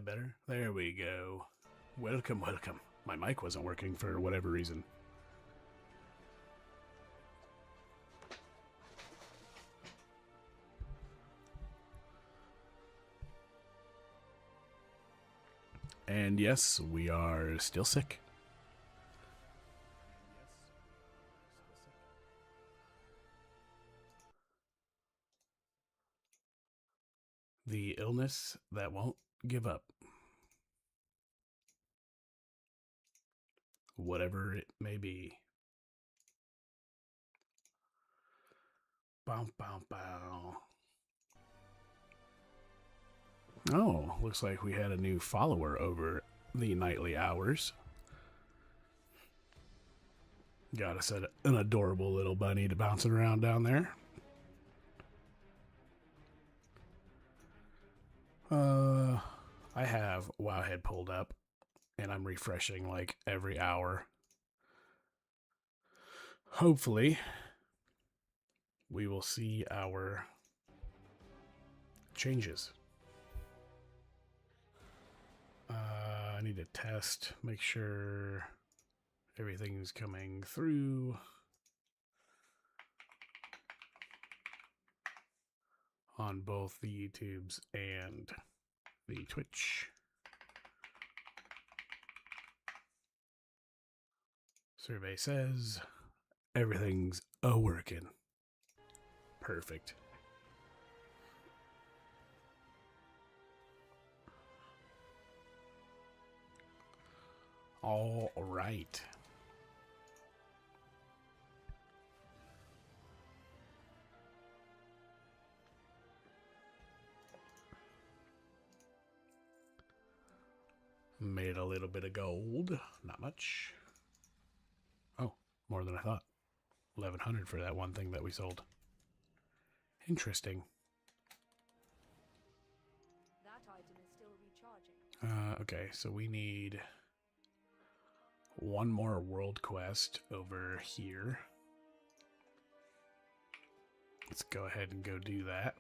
that better? There we go. Welcome, welcome. My mic wasn't working for whatever reason. And yes, we are still sick. The illness that won't give up. Whatever it may be. Bow, bow, bow. Oh, looks like we had a new follower over the nightly hours. Got us an adorable little bunny to bouncing around down there. I have Wowhead pulled up, and I'm refreshing like every hour. Hopefully, we will see our changes. I need to test, make sure everything's coming through. On both the YouTubes and the Twitch. Survey says everything's a-working. Perfect. All right. Made a little bit of gold. Not much. Oh, more than I thought. 1,100 for that one thing that we sold. Interesting. That item is still recharging. Okay, so we need one more world quest over here. Let's go ahead and go do that.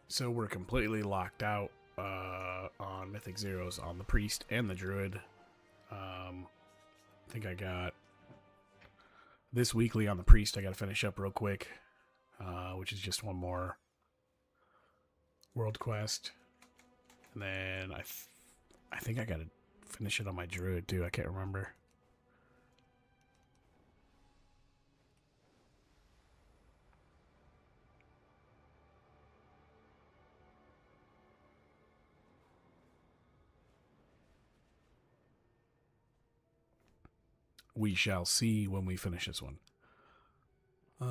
So we're completely locked out on Mythic Zeros on the Priest and the Druid. I think I got this weekly on the Priest. I got to finish up real quick, which is just one more world quest, and then I think I got to finish it on my Druid too. I can't remember. We shall see when we finish this one. There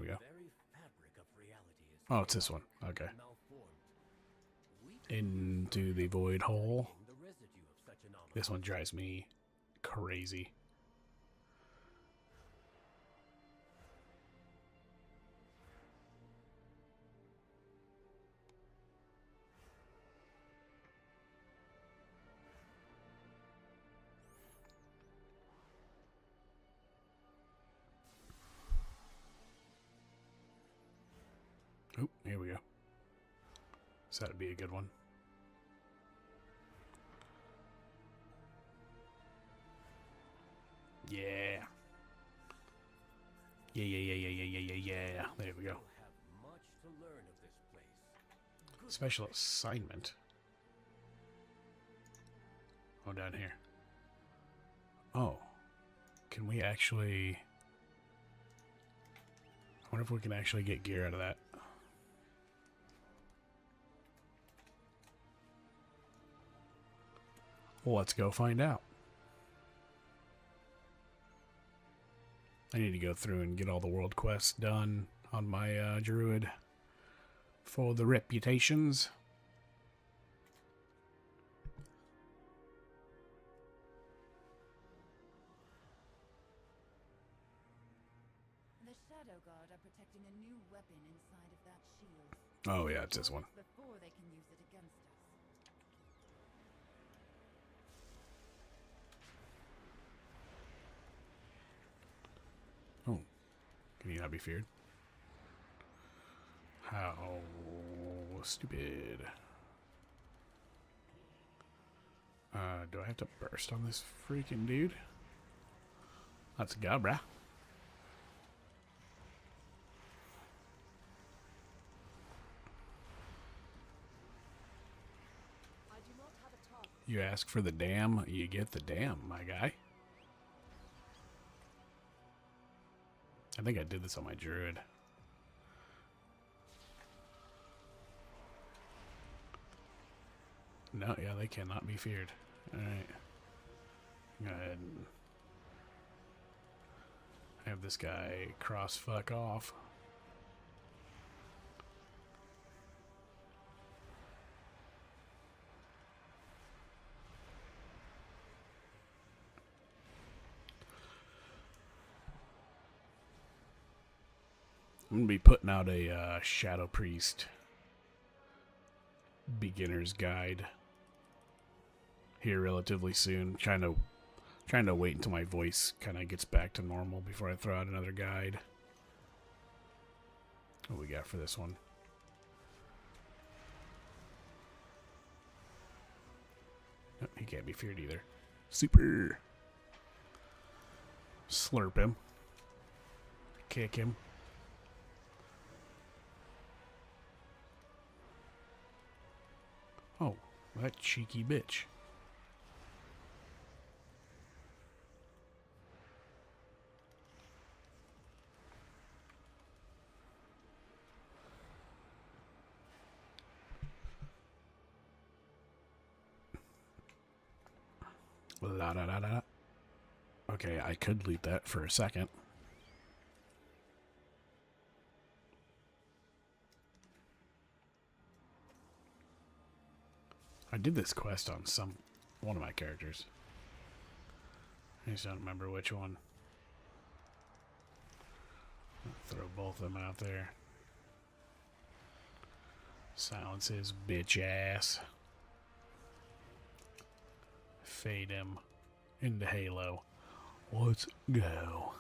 we go. Oh, it's this one. Okay. Into the void hole. This one drives me crazy. Oh, here we go. So that'd be a good one. Yeah. Yeah. There we go. Special assignment. Oh, down here. Oh. Can we actually... I wonder if we can actually get gear out of that. Well, let's go find out. I need to go through and get all the world quests done on my Druid for the reputations. The Shadow Guard are protecting a new weapon inside of that shield. Oh yeah, it's this one. Before they can use it against us. Can you not be feared? How stupid. Do I have to burst on this freaking dude? Let's go, bruh. You ask for the dam, you get the dam, my guy. I think I did this on my druid. No, yeah, they cannot be feared. Alright. Go ahead and have this guy cross fuck off. I'm going to be putting out a Shadow Priest beginner's guide here relatively soon. Trying to wait until my voice kind of gets back to normal before I throw out another guide. What we got for this one? Oh, he can't be feared either. Super. Slurp him. Kick him. Oh, that cheeky bitch. La da da da. Okay, I could loot that for a second. I did this quest on one of my characters. I just don't remember which one. I'll throw both of them out there. Silence his bitch ass. Fade him into Halo. Let's go.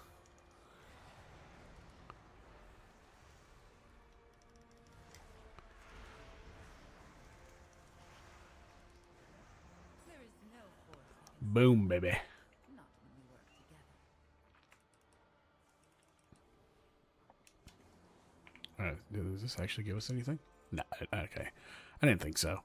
There is no force Boom, baby. not when we work together. Alright, does this actually give us anything? No, okay. I didn't think so.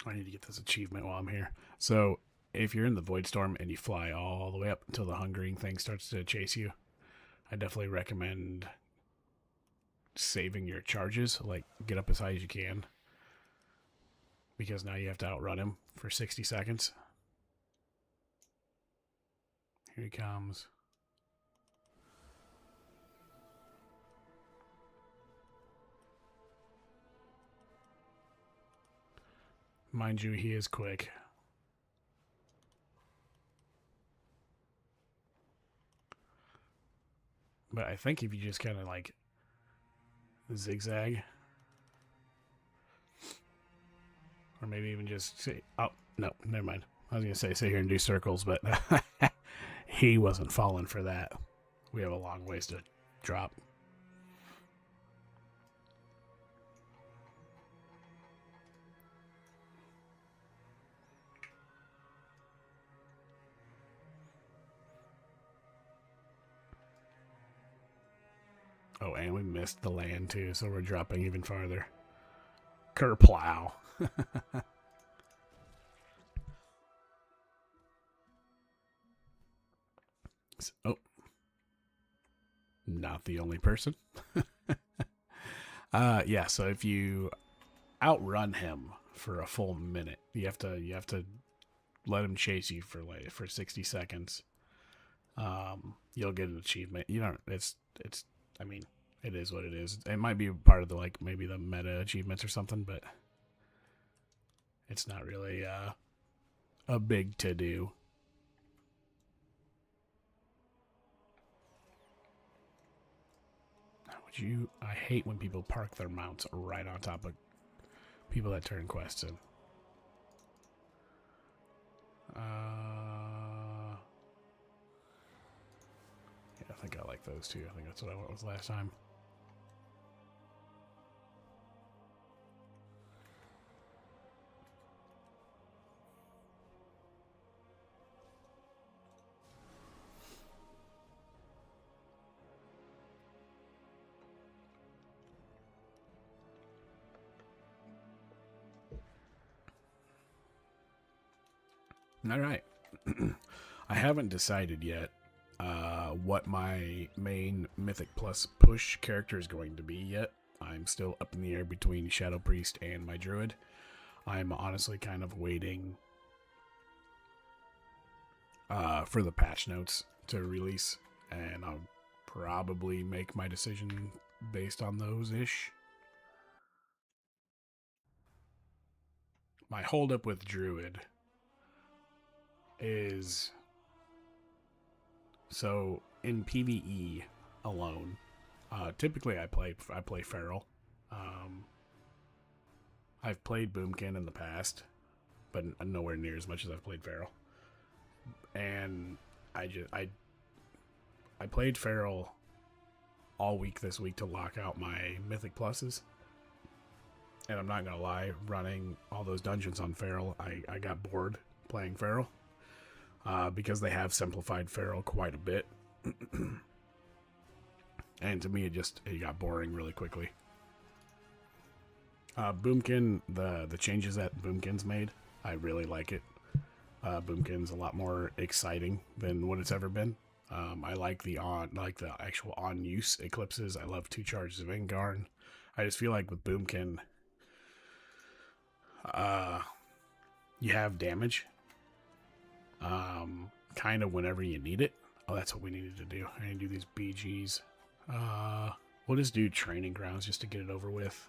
I need to get this achievement while I'm here. So, if you're in the Void Storm and you fly all the way up until the hungering thing starts to chase you, I definitely recommend saving your charges. Like, get up as high as you can. Because now you have to outrun him for 60 seconds. Here he comes. Mind you, he is quick. But I think if you just kind of like zigzag, or maybe even just say, oh, no, never mind. I was going to say sit here and do circles, but he wasn't falling for that. We have a long ways to drop. Oh, and we missed the land too, so we're dropping even farther. Kerplow. Oh. Not the only person. Yeah, so if you outrun him for a full minute, you have to let him chase you for 60 seconds. You'll get an achievement. You don't I mean, it is what it is. It might be part of the maybe the meta achievements or something, but it's not really a big to do. I hate when people park their mounts right on top of people that turn quests in. Yeah, I think I like those too. I think that's what I went with last time. All right. I haven't decided yet what my main Mythic Plus push character is going to be yet. I'm still up in the air between Shadow Priest and my Druid. I'm honestly kind of waiting for the patch notes to release, and I'll probably make my decision based on those-ish. My holdup with Druid is... So, in PvE alone, typically I play Feral. I've played Boomkin in the past, but nowhere near as much as I've played Feral. And I played Feral all week this week to lock out my Mythic Pluses. And I'm not gonna lie, running all those dungeons on Feral, I got bored playing Feral. Because they have simplified Feral quite a bit. And to me, it got boring really quickly. Boomkin, the changes that Boomkin's made, I really like it. Boomkin's a lot more exciting than what it's ever been. I like the actual on-use eclipses. I love 2 charges of Ingarn. I just feel like with Boomkin, you have damage. Kind of whenever you need it. Oh, that's what we needed to do. I need to do these BGs. We'll just do training grounds just to get it over with.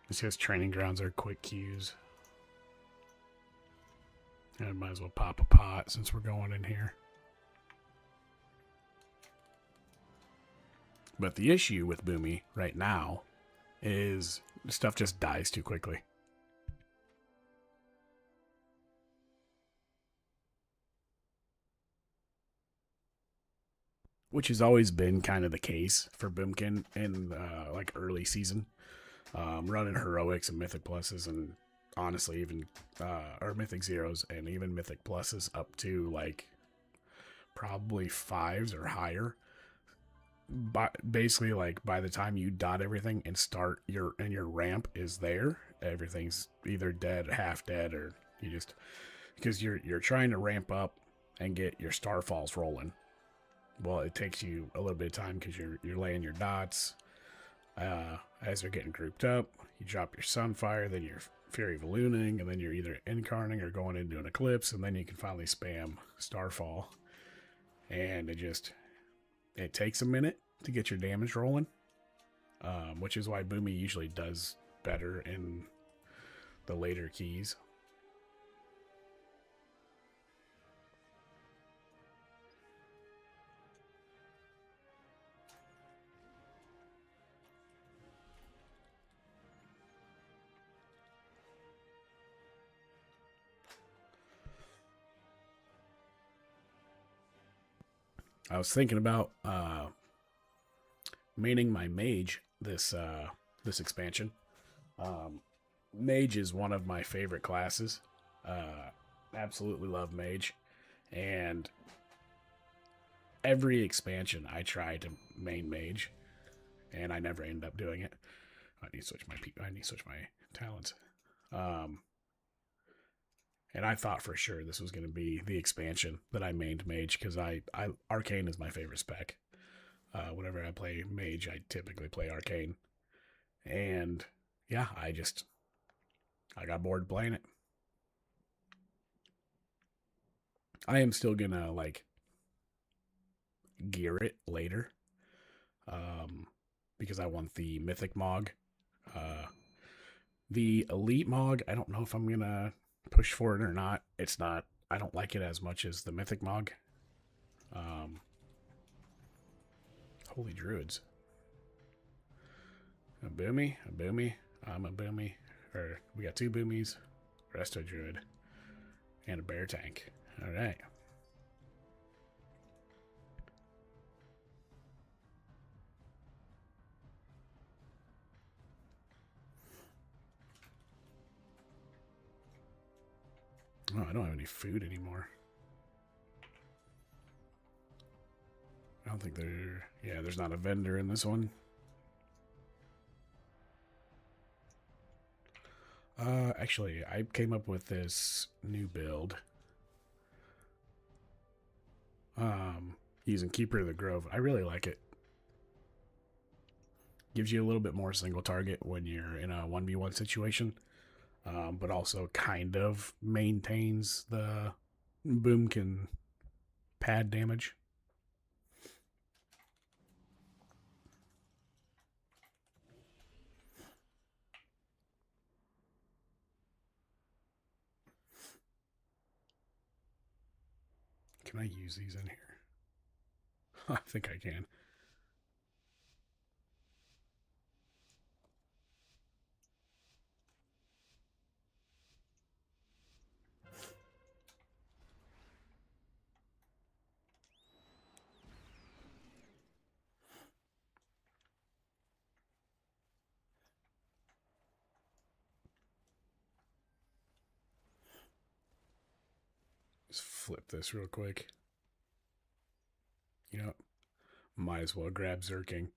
Just because training grounds are quick queues. And I might as well pop a pot since we're going in here. But the issue with Boomy right now is stuff just dies too quickly. Which has always been kind of the case for Boomkin in like early season. Running heroics and mythic pluses, and honestly even or mythic zeros and even mythic pluses up to like probably 5s or higher. But basically, like by the time you dot everything and start your ramp is there, everything's either dead, half dead, or you just because you're trying to ramp up and get your starfalls rolling. Well, it takes you a little bit of time because you're laying your dots. As they're getting grouped up, you drop your Sunfire, then your Fury Ballooning, and then you're either incarning or going into an Eclipse, and then you can finally spam Starfall. And it takes a minute to get your damage rolling, which is why Boomy usually does better in the later keys. I was thinking about maining my mage this expansion. Mage is one of my favorite classes. Absolutely love mage, and every expansion I try to main mage, and I never end up doing it. I need to switch my talents. And I thought for sure this was going to be the expansion that I mained mage, because I Arcane is my favorite spec. Whenever I play mage, I typically play Arcane. And yeah, I got bored playing it. I am still gonna like gear it later. Because I want the Mythic Mog. The Elite Mog, I don't know if I'm gonna push for it or not. It's not, I don't like it as much as the Mythic Mog. Holy druids. A boomy. I'm a boomy. Or we got 2 boomies, resto druid, and a bear tank. All right. Oh, I don't have any food anymore. I don't think there's not a vendor in this one. Actually, I came up with this new build. Using Keeper of the Grove. I really like it. Gives you a little bit more single target when you're in a 1v1 situation. But also kind of maintains the boom can pad damage. Can I use these in here? I think I can. Just flip this real quick. You know, might as well grab Zerking.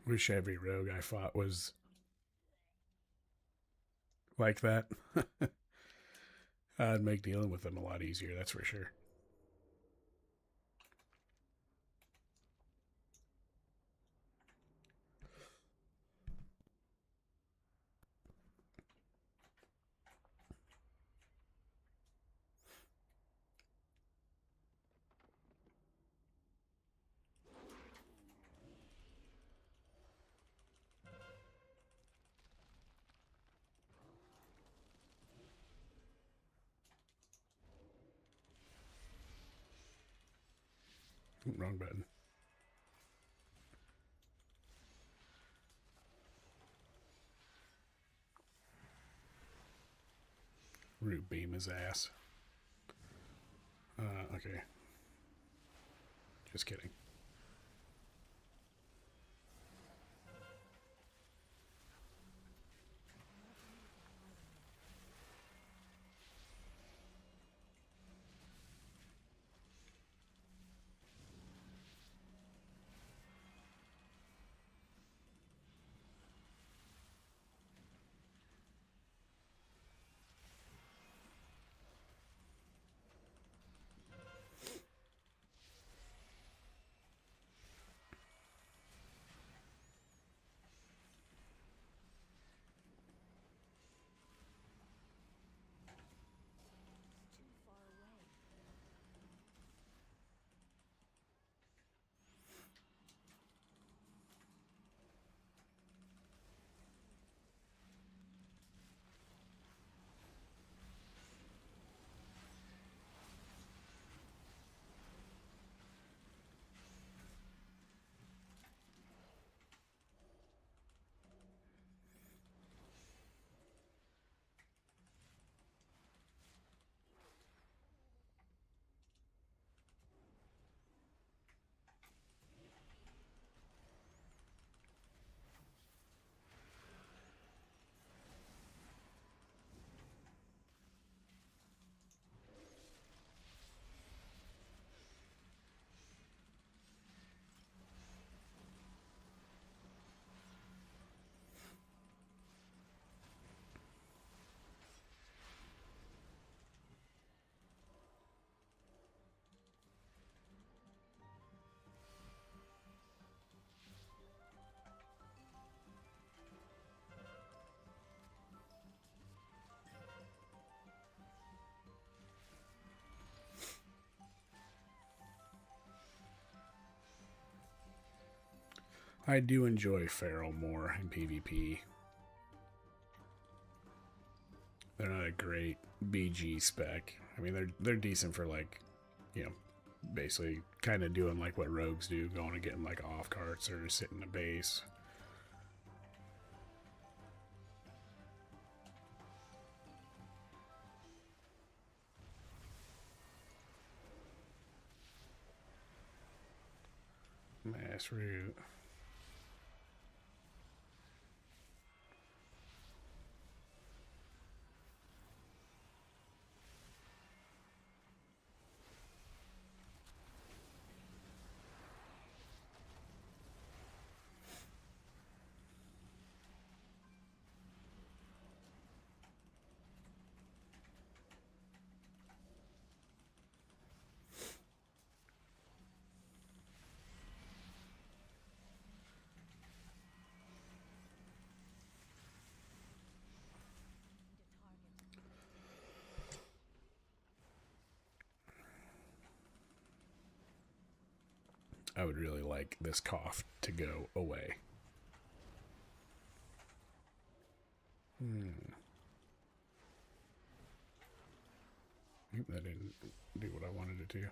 Wish every rogue I fought was like that. I'd make dealing with them a lot easier, that's for sure. Wrong button. Root beam his ass. Okay. Just kidding. I do enjoy Feral more in PvP. They're not a great BG spec. I mean, they're decent for, like, you know, basically kind of doing like what rogues do, going and getting like off carts or sitting in a base. Mass root. I would really like this cough to go away. That didn't do what I wanted it to.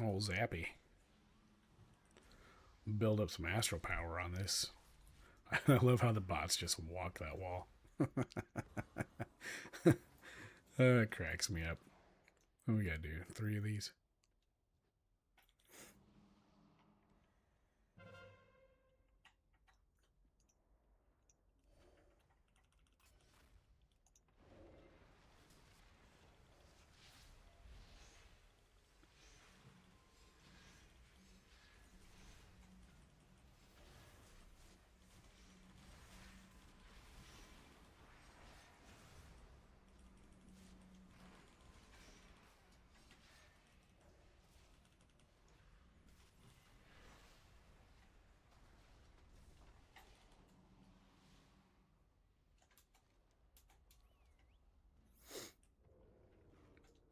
Oh, zappy. Build up some astral power on this. I love how the bots just walk that wall. It cracks me up. What we gotta do? 3 of these?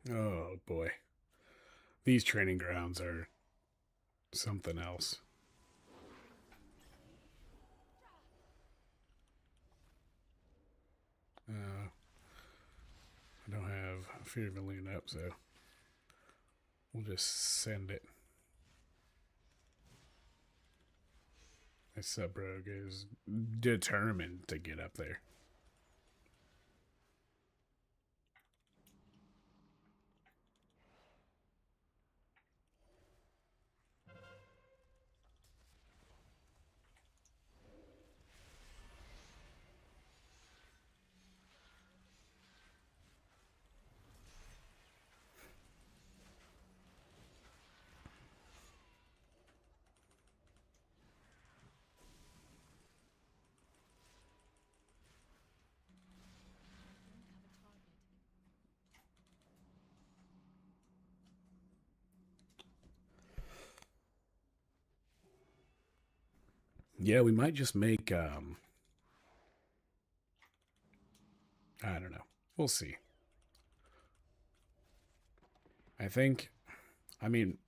Oh boy. These training grounds are something else. I don't have Fear Balloon up, so we'll just send it. This sub rogue is determined to get up there. Yeah, we might just make I don't know. We'll see. I think I mean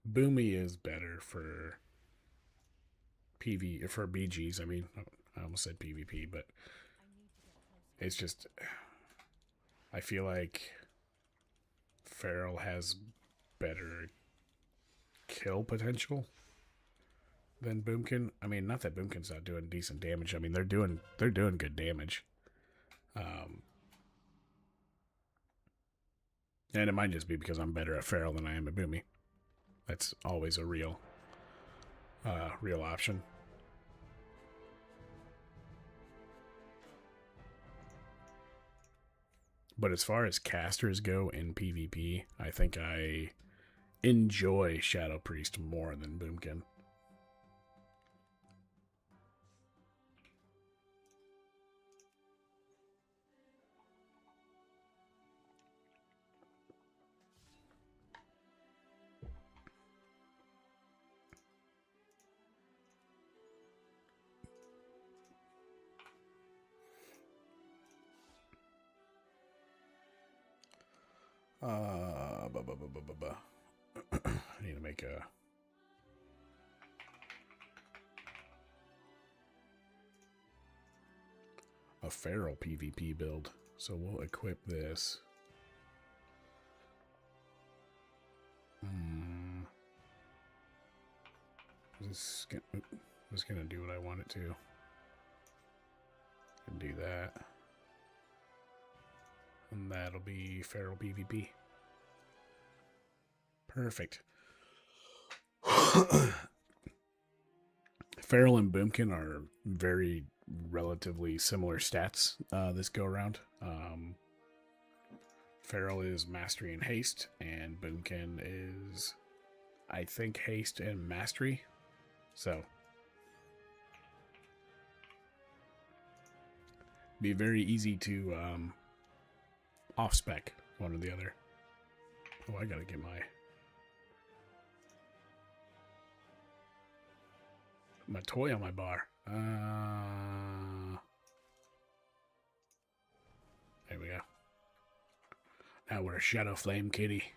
Boomy is better for PV for BGs. I mean, I almost said PvP, but it's just I feel like Feral has better kill potential than Boomkin. I mean, not that Boomkin's not doing decent damage. I mean, they're doing good damage. And it might just be because I'm better at Feral than I am at Boomy. That's always a real option. But as far as casters go in PvP, I think I enjoy Shadow Priest more than Boomkin. I need to make a feral PvP build. So we'll equip this. Is this gonna do what I want it to? And do that. And that'll be feral PvP. Perfect. Feral and Boomkin are very relatively similar stats this go around. Feral is Mastery and Haste, and Boomkin is, I think, Haste and Mastery. So, be very easy to off-spec one or the other. Oh, I gotta get my toy on my bar. There we go. Now we're a Shadow Flame Kitty.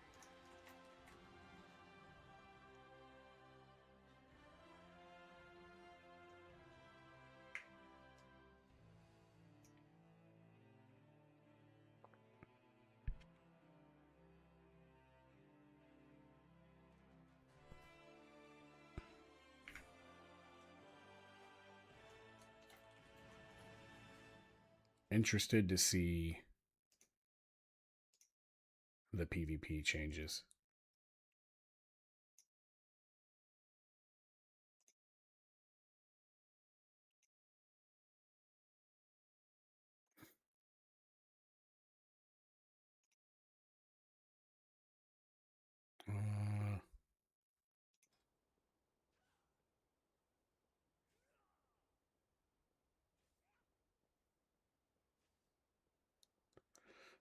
Interested to see the PvP changes.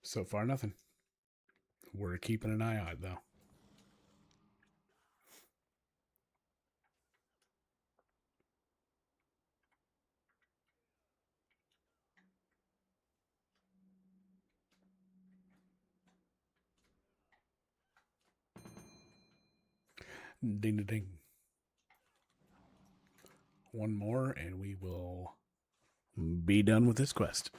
So far, nothing. We're keeping an eye out, though. Ding, ding, ding. One more, and we will be done with this quest.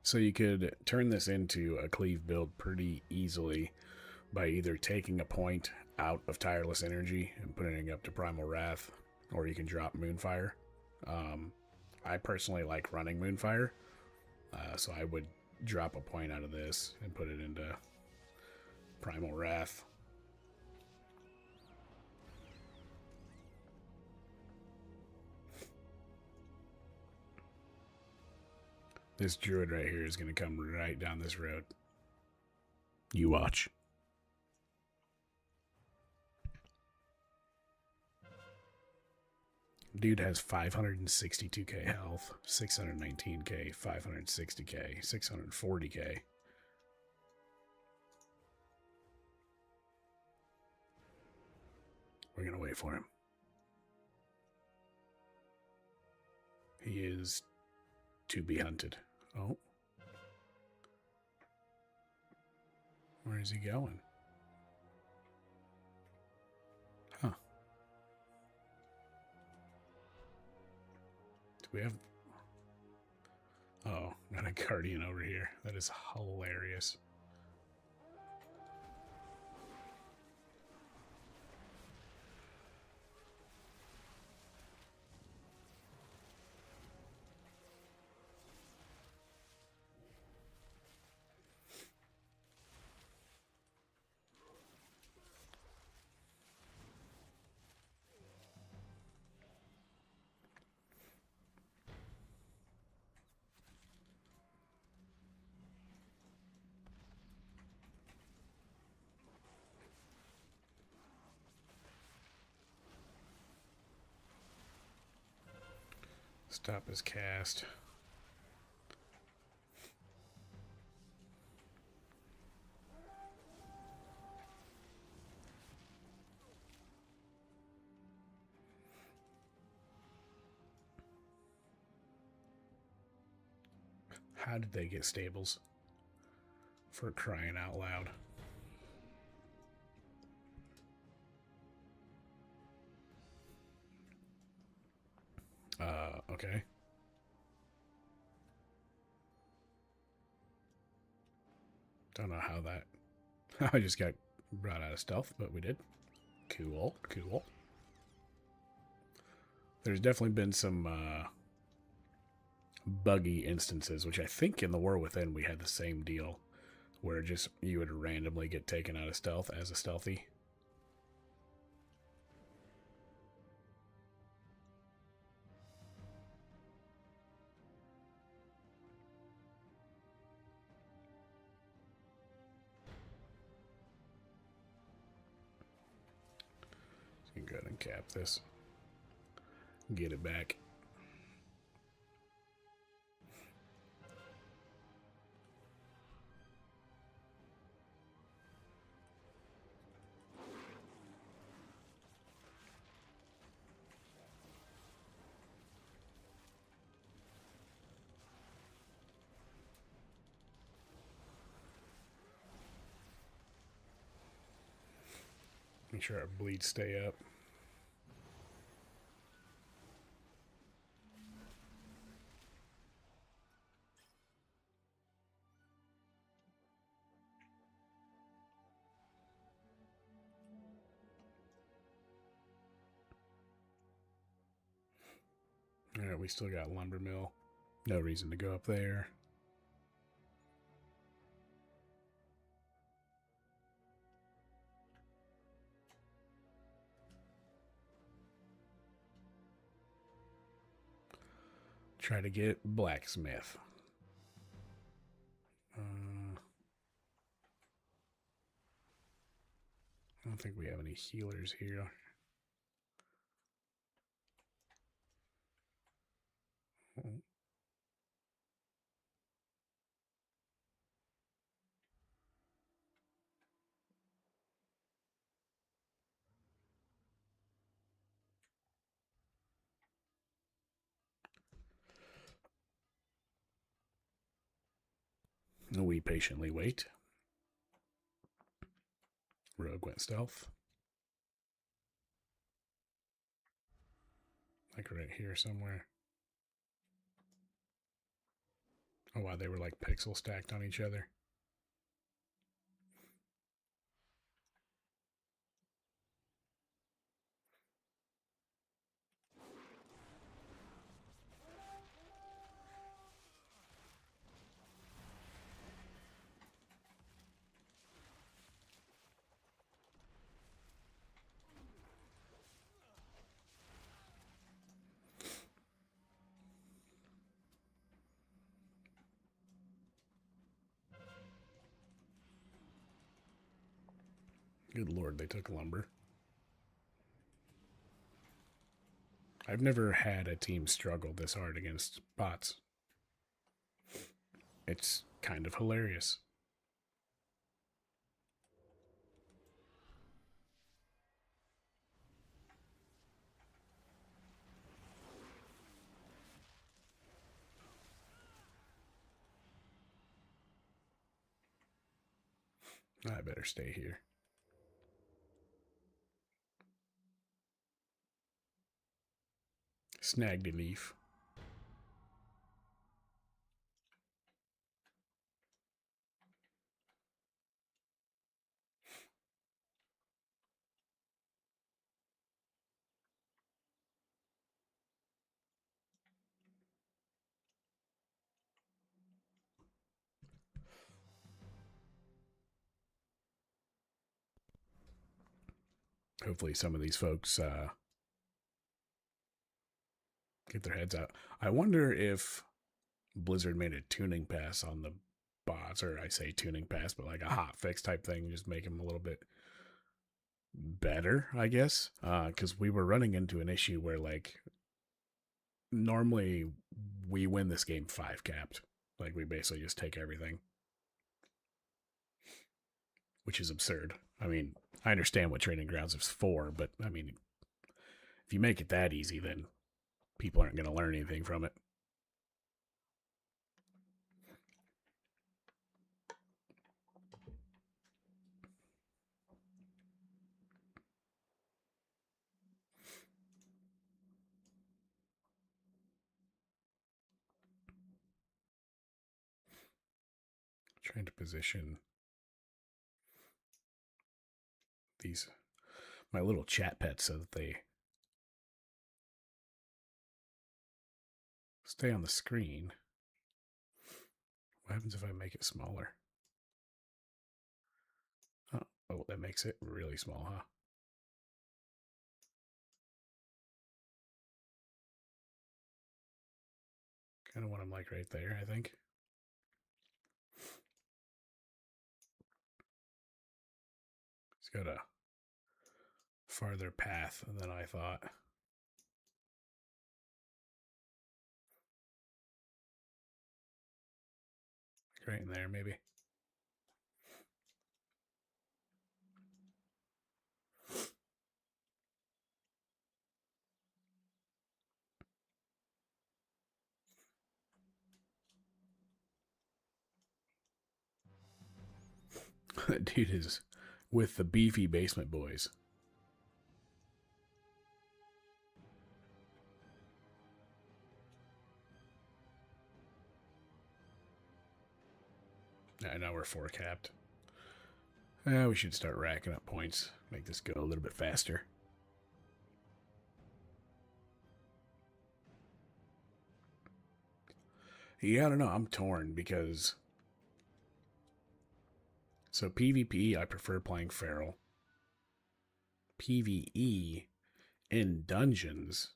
So you could turn this into a cleave build pretty easily by either taking a point out of Tireless Energy and putting it up to Primal Wrath, or you can drop Moonfire. I personally like running Moonfire, so I would drop a point out of this and put it into Primal Wrath. This druid right here is going to come right down this road. You watch. Dude has 562k health, 619k, 560k, 640k. We're going to wait for him. He is to be hunted. Oh. Where is he going? Huh. Do we have... Oh, got a guardian over here. That is hilarious. Stop his cast. How did they get stables? For crying out loud. Okay. Don't know how that... I just got brought out of stealth, but we did. Cool, cool. There's definitely been some buggy instances, which I think in the War Within we had the same deal, where just you would randomly get taken out of stealth as a stealthy. So you can go ahead and cap this. Get it back. Make sure our bleeds stay up. Alright, we still got lumber mill. No reason to go up there. Try to get blacksmith. I don't think we have any healers here. We patiently wait. Rogue went stealth. Like right here somewhere. Oh wow, they were like pixel stacked on each other. Good lord, they took lumber. I've never had a team struggle this hard against bots. It's kind of hilarious. I better stay here. Snagged a leaf. hopefully some of these folks get their heads out. I wonder if Blizzard made a tuning pass on the bots, or I say tuning pass, but like a hot fix type thing, just make them a little bit better, I guess. Because we were running into an issue where, like, normally we win this game 5 capped. Like, we basically just take everything, which is absurd. I mean, I understand what Training Grounds is for, but I mean, if you make it that easy, then people aren't going to learn anything from it. Trying to position these, my little chat pets, so that they stay on the screen. What happens if I make it smaller? Oh, that makes it really small, huh? Kind of what I'm like right there, I think. It's got a farther path than I thought. Right in there, maybe. That dude is with the beefy basement boys. I know we're 4 capped. We should start racking up points. Make this go a little bit faster. Yeah, I don't know. I'm torn because... So PvP, I prefer playing Feral. PvE, in dungeons,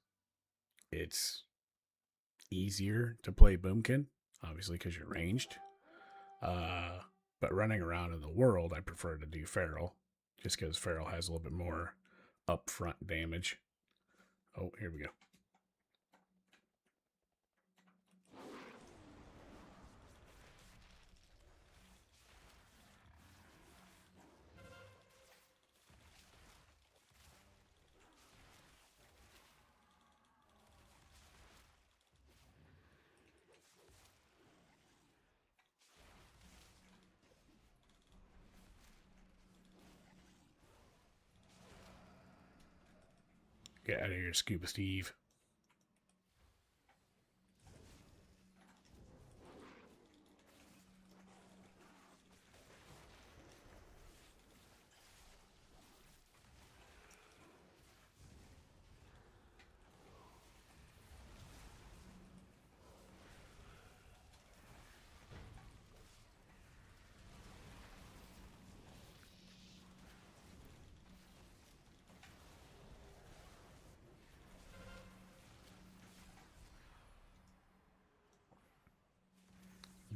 it's easier to play Boomkin, obviously because you're ranged. But running around in the world, I prefer to do Feral, just because Feral has a little bit more upfront damage. Oh, here we go. Get out of here, Scuba Steve.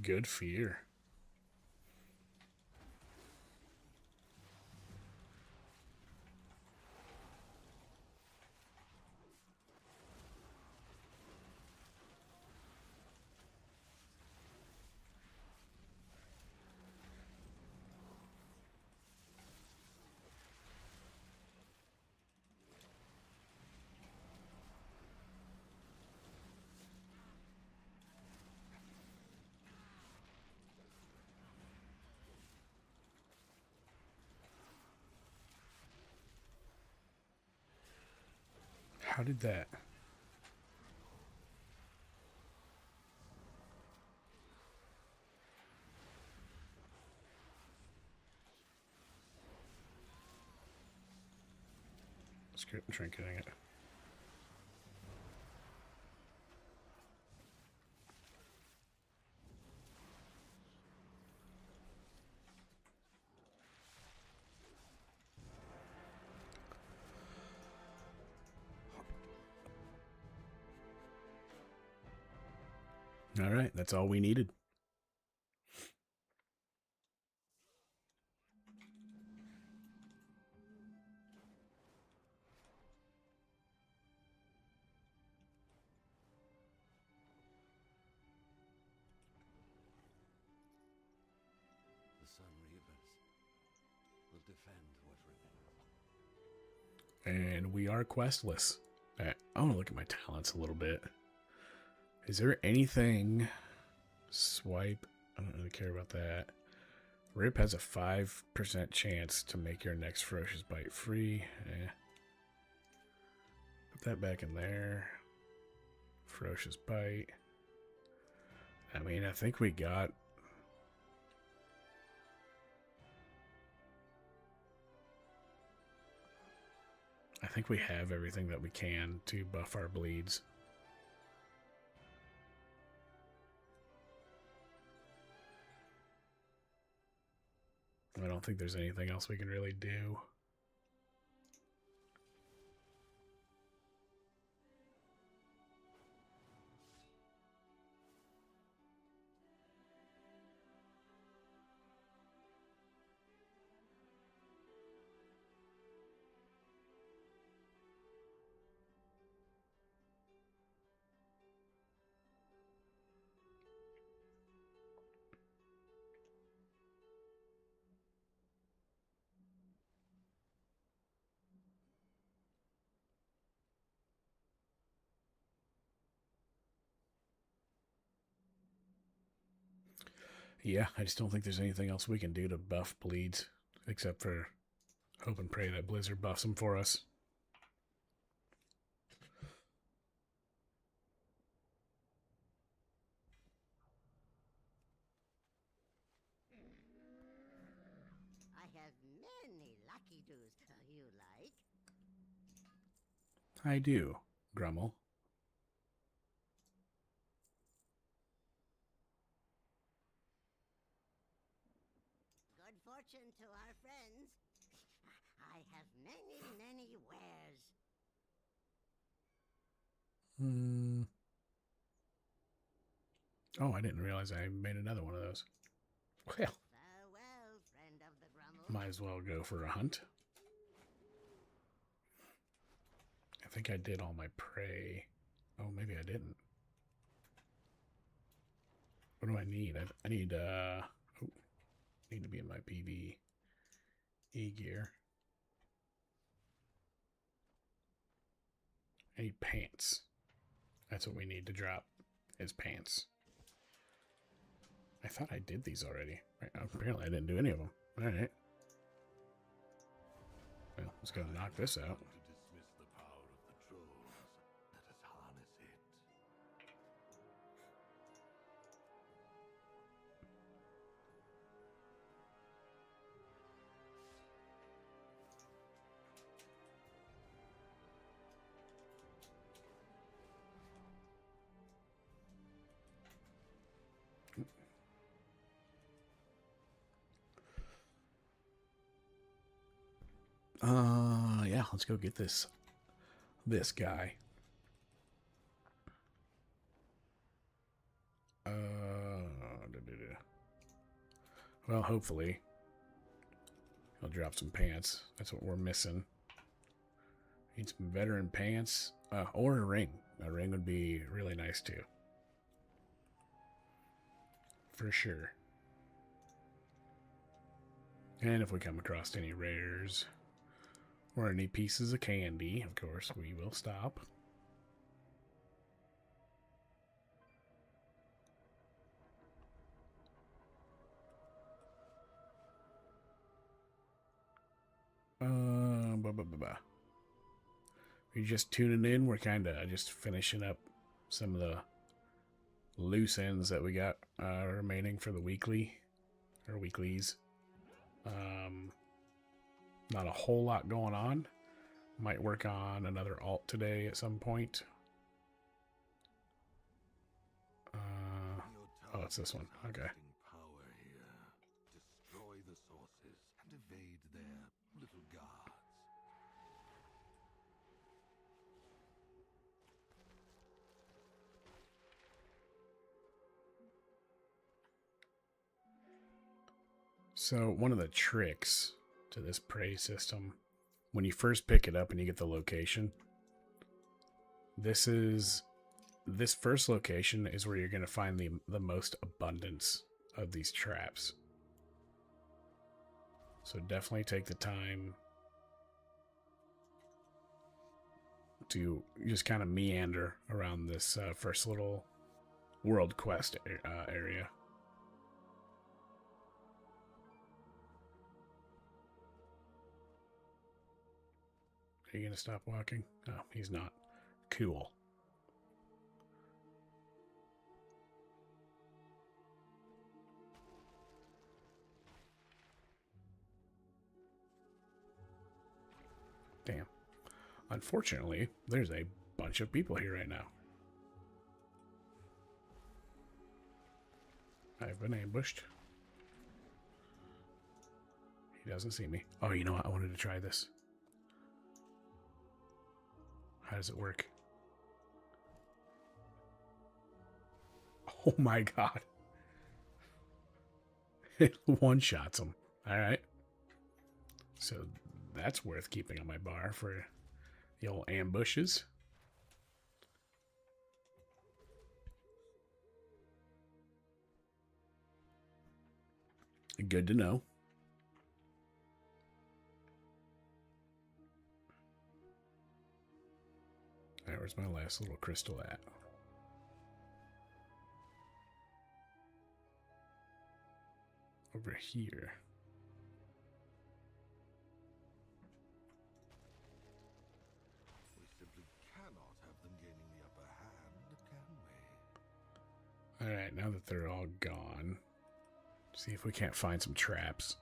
Good fear. How did that? Script trinketing it. All right, that's all we needed. The Sun Reapers will defend what remains. And we are questless. I want to look at my talents a little bit. Is there anything... Swipe? I don't really care about that. Rip has a 5% chance to make your next ferocious bite free. Put that back in there. Ferocious bite. I mean, I think we got... I think we have everything that we can to buff our bleeds. I don't think there's anything else we can really do. Yeah, I just don't think there's anything else we can do to buff bleeds, except for hope and pray that Blizzard buffs them for us. I have many lucky doos you like. I do, Grummel. Good fortune to our friends. I have many wares. Oh, I didn't realize I made another one of those. Well, Farewell, friend of the Grummel. might as well go for a hunt. I think I did all my prey. Oh, maybe I didn't. What do I need? I need, need to be in my PvE gear. I need pants. That's what we need to drop, is pants. I thought I did these already. Apparently I didn't do any of them. Alright. Well, let's go knock this out. To dismiss the power of the trolls, let us harness it. Yeah, let's go get this guy. Well, hopefully he'll drop some pants. That's what we're missing. Need some veteran pants, or a ring. A ring would be really nice too, for sure. And if we come across any rares or any pieces of candy, of course, we will stop. If you're just tuning in, we're kind of just finishing up some of the loose ends that we got remaining for the weekly, or weeklies. Not a whole lot going on. Might work on another alt today at some point. Oh, it's this one. Okay. Power here. Destroy the sources and evade their little guards. So one of the tricks to this prey system, when you first pick it up and you get the location, this first location is where you're going to find the most abundance of these traps. So definitely take the time to just kind of meander around this first little world quest area. Are you going to stop walking? No, he's not. Cool. Damn. Unfortunately, there's a bunch of people here right now. I've been ambushed. He doesn't see me. Oh, you know what? I wanted to try this. How does it work? Oh my god. It one-shots him. Alright. So that's worth keeping on my bar for the old ambushes. Good to know. Alright, where's my last little crystal at? Over here. We simply cannot have them gaining the upper hand, can we? Alright, now that they're all gone, see if we can't find some traps.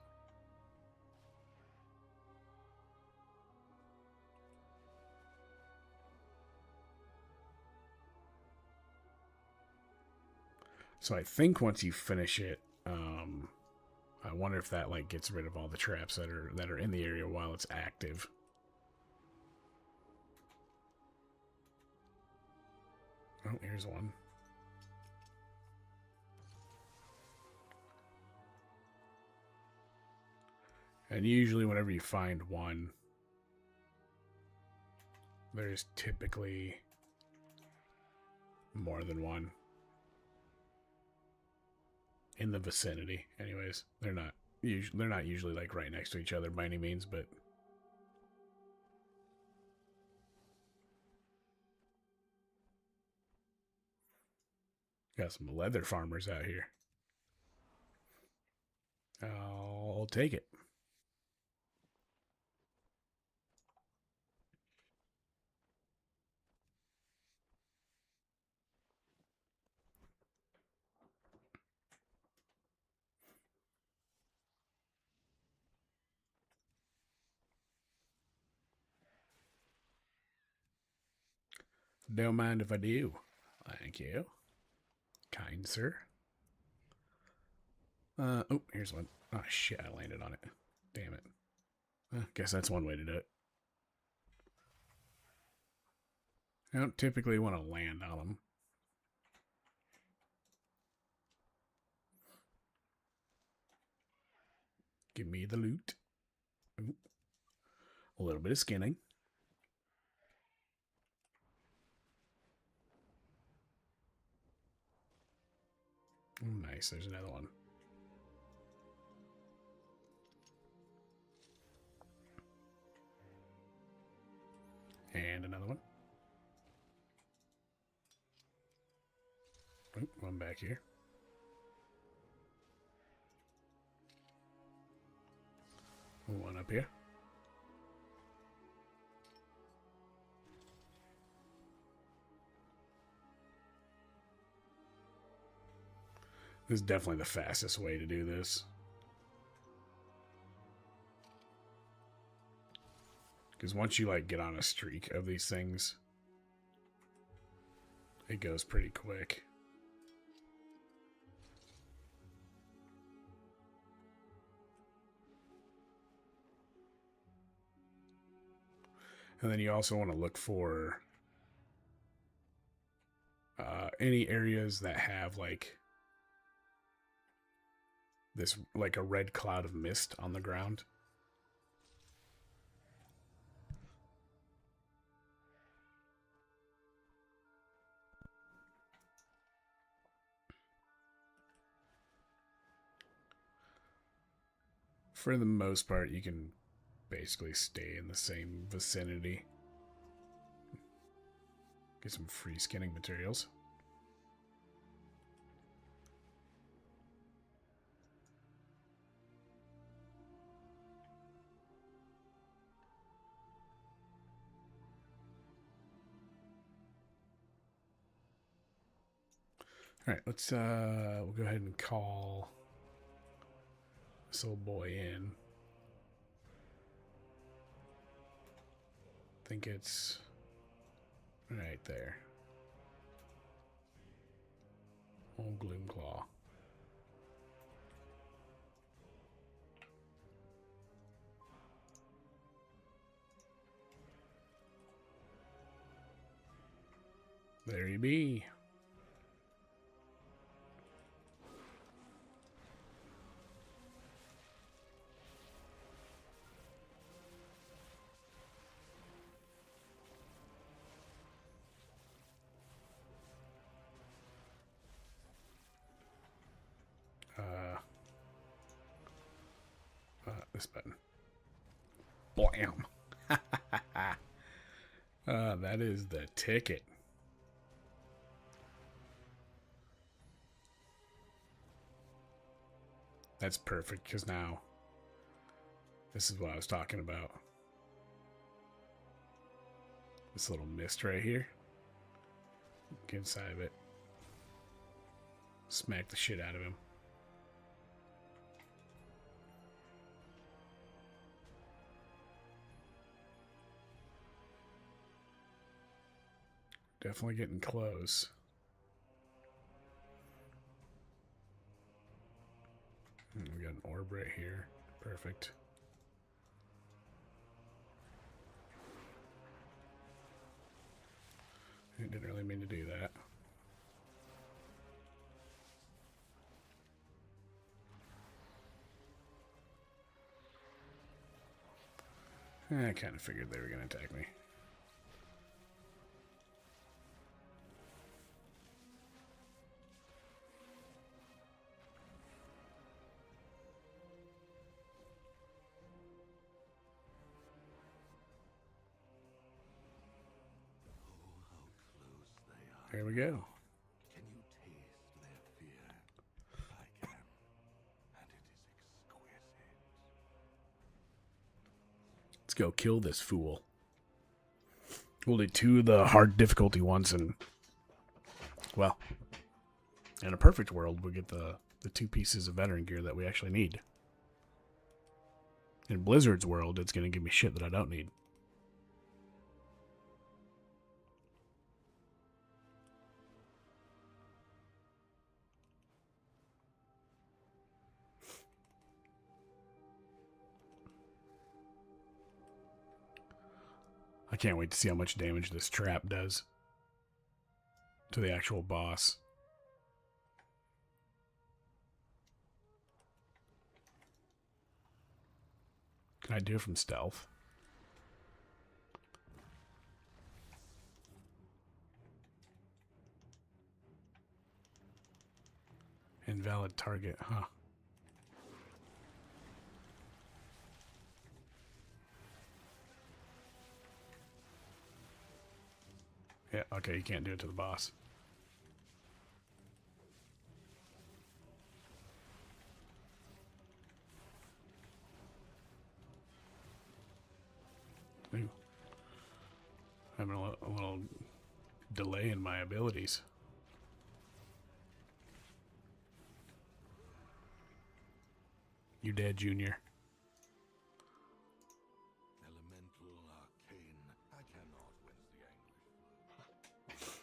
So I think once you finish it, I wonder if that like gets rid of all the traps that are in the area while it's active. Oh, here's one. And usually whenever you find one, there's typically more than one in the vicinity. Anyways, they're not usually like right next to each other by any means, but got some leather farmers out here. I'll take it. Don't mind if I do. Thank you. Kind sir. Oh, here's one. Oh, shit, I landed on it. Damn it. Guess that's one way to do it. I don't typically want to land on them. Give me the loot. Ooh. A little bit of skinning. Oh, nice, there's another one. And another one. Oh, one back here. One up here. This is definitely the fastest way to do this. Because once you like get on a streak of these things, it goes pretty quick. And then you also want to look for any areas that have like this like a red cloud of mist on the ground. For the most part, you can basically stay in the same vicinity. Get some free skinning materials. All right, let's we'll go ahead and call this old boy in. I think it's right there. Old Gloomclaw. There you be. This button. Blam. That is the ticket. That's perfect, because now this is what I was talking about. This little mist right here. Get inside of it. Smack the shit out of him. Definitely getting close. We got an orb right here. Perfect. I didn't really mean to do that. I kind of figured they were going to attack me. There we go. Can you taste their fear? I can, and it is exquisite. Let's go kill this fool. We'll do 2 of the hard difficulty ones, and well, in a perfect world, we'll get the 2 pieces of veteran gear that we actually need. In Blizzard's world, it's going to give me shit that I don't need. I can't wait to see how much damage this trap does to the actual boss. Can I do it from stealth? Invalid target, huh? Yeah, okay, you can't do it to the boss. Ooh. Having a little delay in my abilities. You dead, Junior. Elemental arcane. I cannot whence the anguish flows.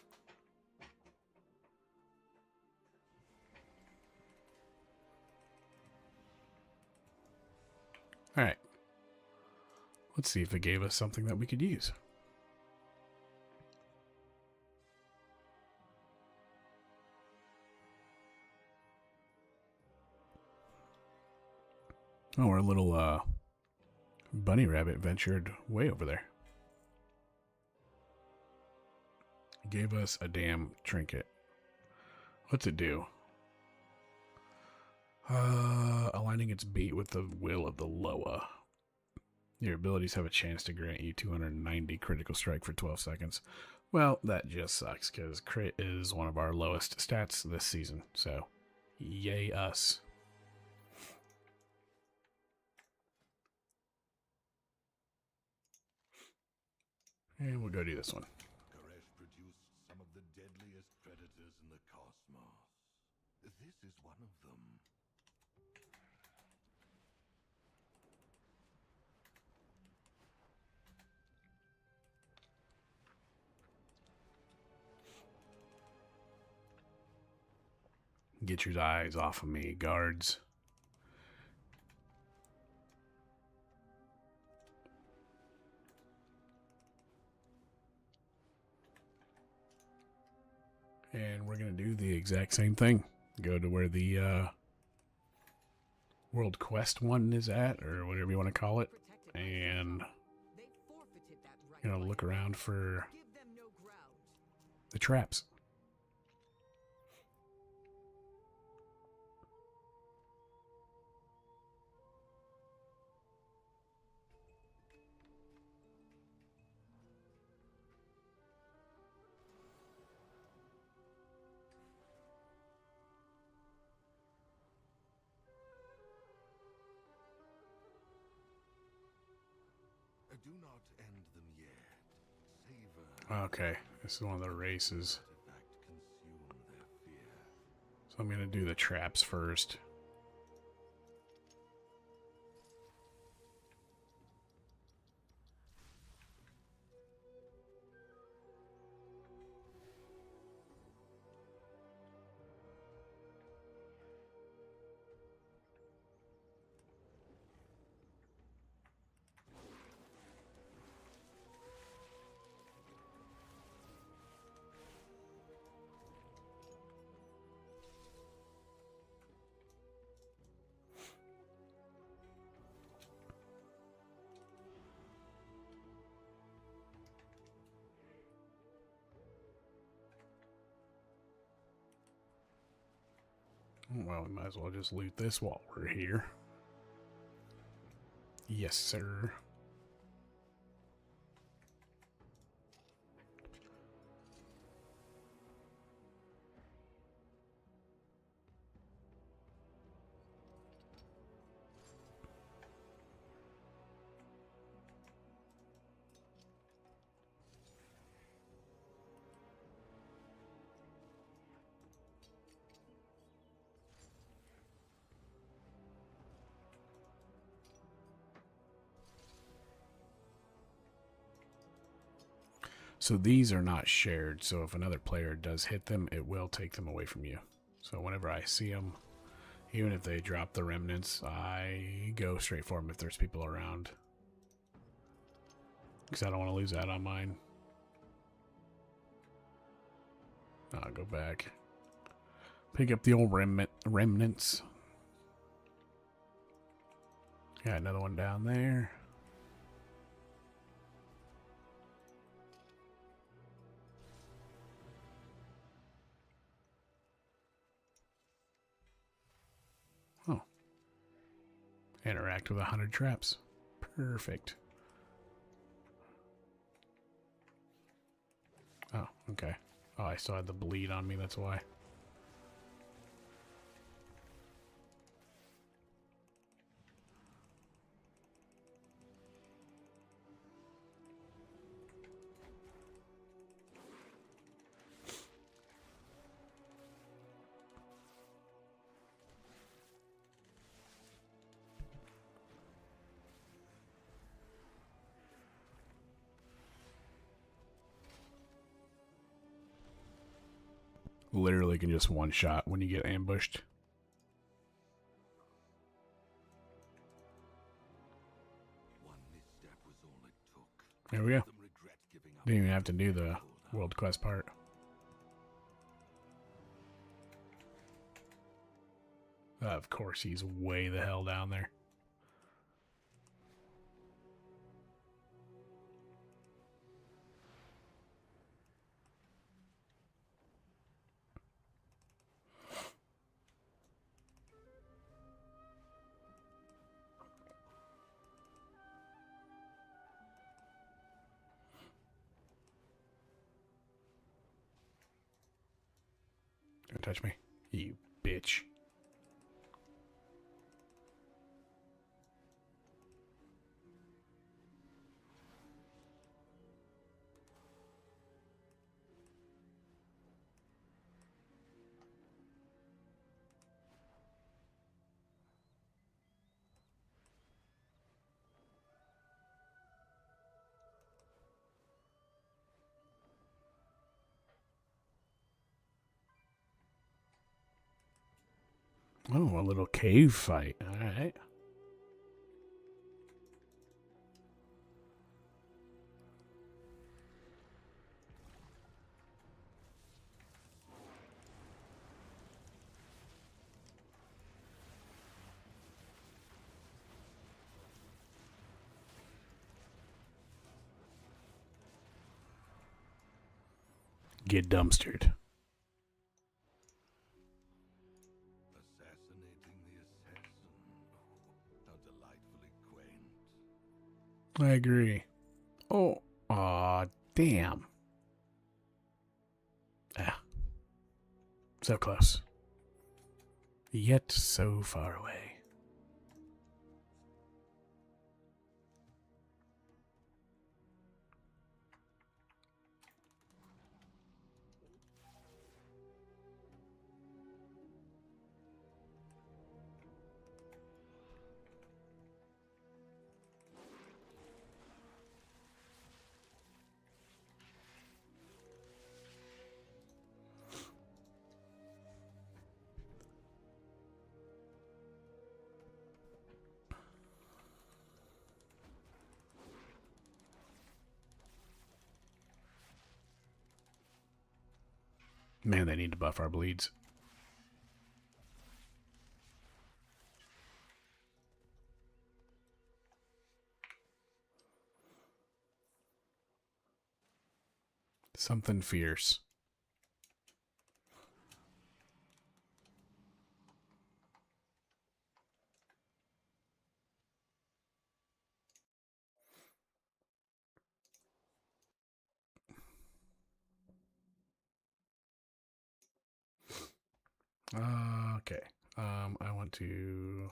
Alright. Let's see if it gave us something that we could use. Oh, our little bunny rabbit ventured way over there. Gave us a damn trinket. What's it do? Aligning its beat with the will of the Loa. Your abilities have a chance to grant you 290 critical strike for 12 seconds. Well, that just sucks because crit is one of our lowest stats this season. So, yay us. And we'll go do this one. Koresh produced some of the deadliest predators in the cosmos. This is one of them. Get your eyes off of me, guards. And we're going to do the exact same thing. Go to where the World Quest one is at, or whatever you want to call it. And look around for the traps. Do not end them yet. Savor Okay, this is one of the races. artifact, consume their fear. So I'm going to do the traps first. Well, we might as well just loot this while we're here. Yes, sir. So these are not shared, so if another player does hit them, it will take them away from you. So whenever I see them, even if they drop the remnants, I go straight for them if there's people around. Because I don't want to lose that on mine. I'll go back. Pick up the old remnants. Got another one down there. Oh. Interact with 100 traps. Perfect. Oh, okay. Oh, I still had the bleed on me, that's why. Literally can just one shot when you get ambushed. One misstep was all it took. There we go. Them regret giving up. Didn't even have to do the World Quest part. Of course, he's way the hell down there. Don't touch me, you bitch. Oh, a little cave fight. All right. Get dumpstered. Assassinating the assassin. How delightfully quaint. I agree. Oh, aw, damn. Ah, so close. Yet so far away. Man, they need to buff our bleeds. Something fierce. Okay. I want to.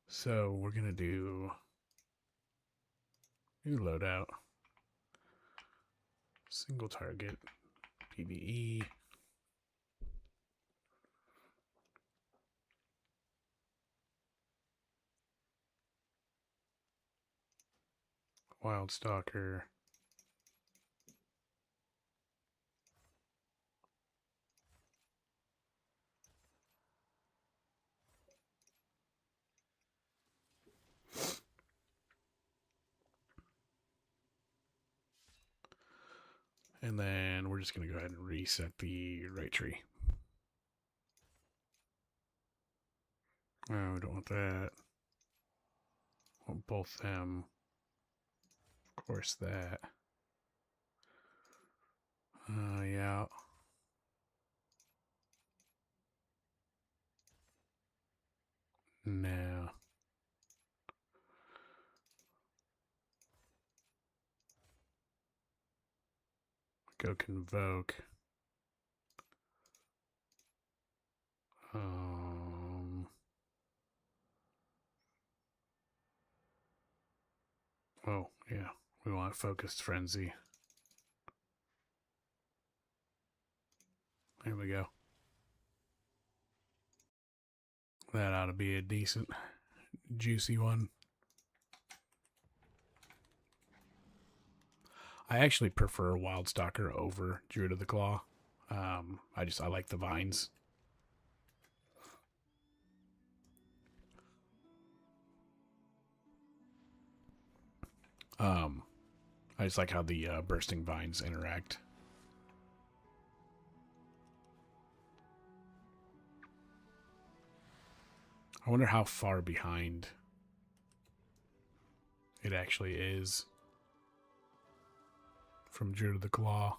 So we're gonna do new loadout, single target, PvE. Wild Stalker. And then we're just going to go ahead and reset the right tree. Oh, we don't want that. Want both them. Of course, that. Yeah. No. Go convoke. Oh, yeah. We want focused frenzy. There we go. That ought to be a decent, juicy one. I actually prefer Wildstalker over Druid of the Claw. I like the vines. I just like how the bursting vines interact. I wonder how far behind it actually is from Druid of the Claw.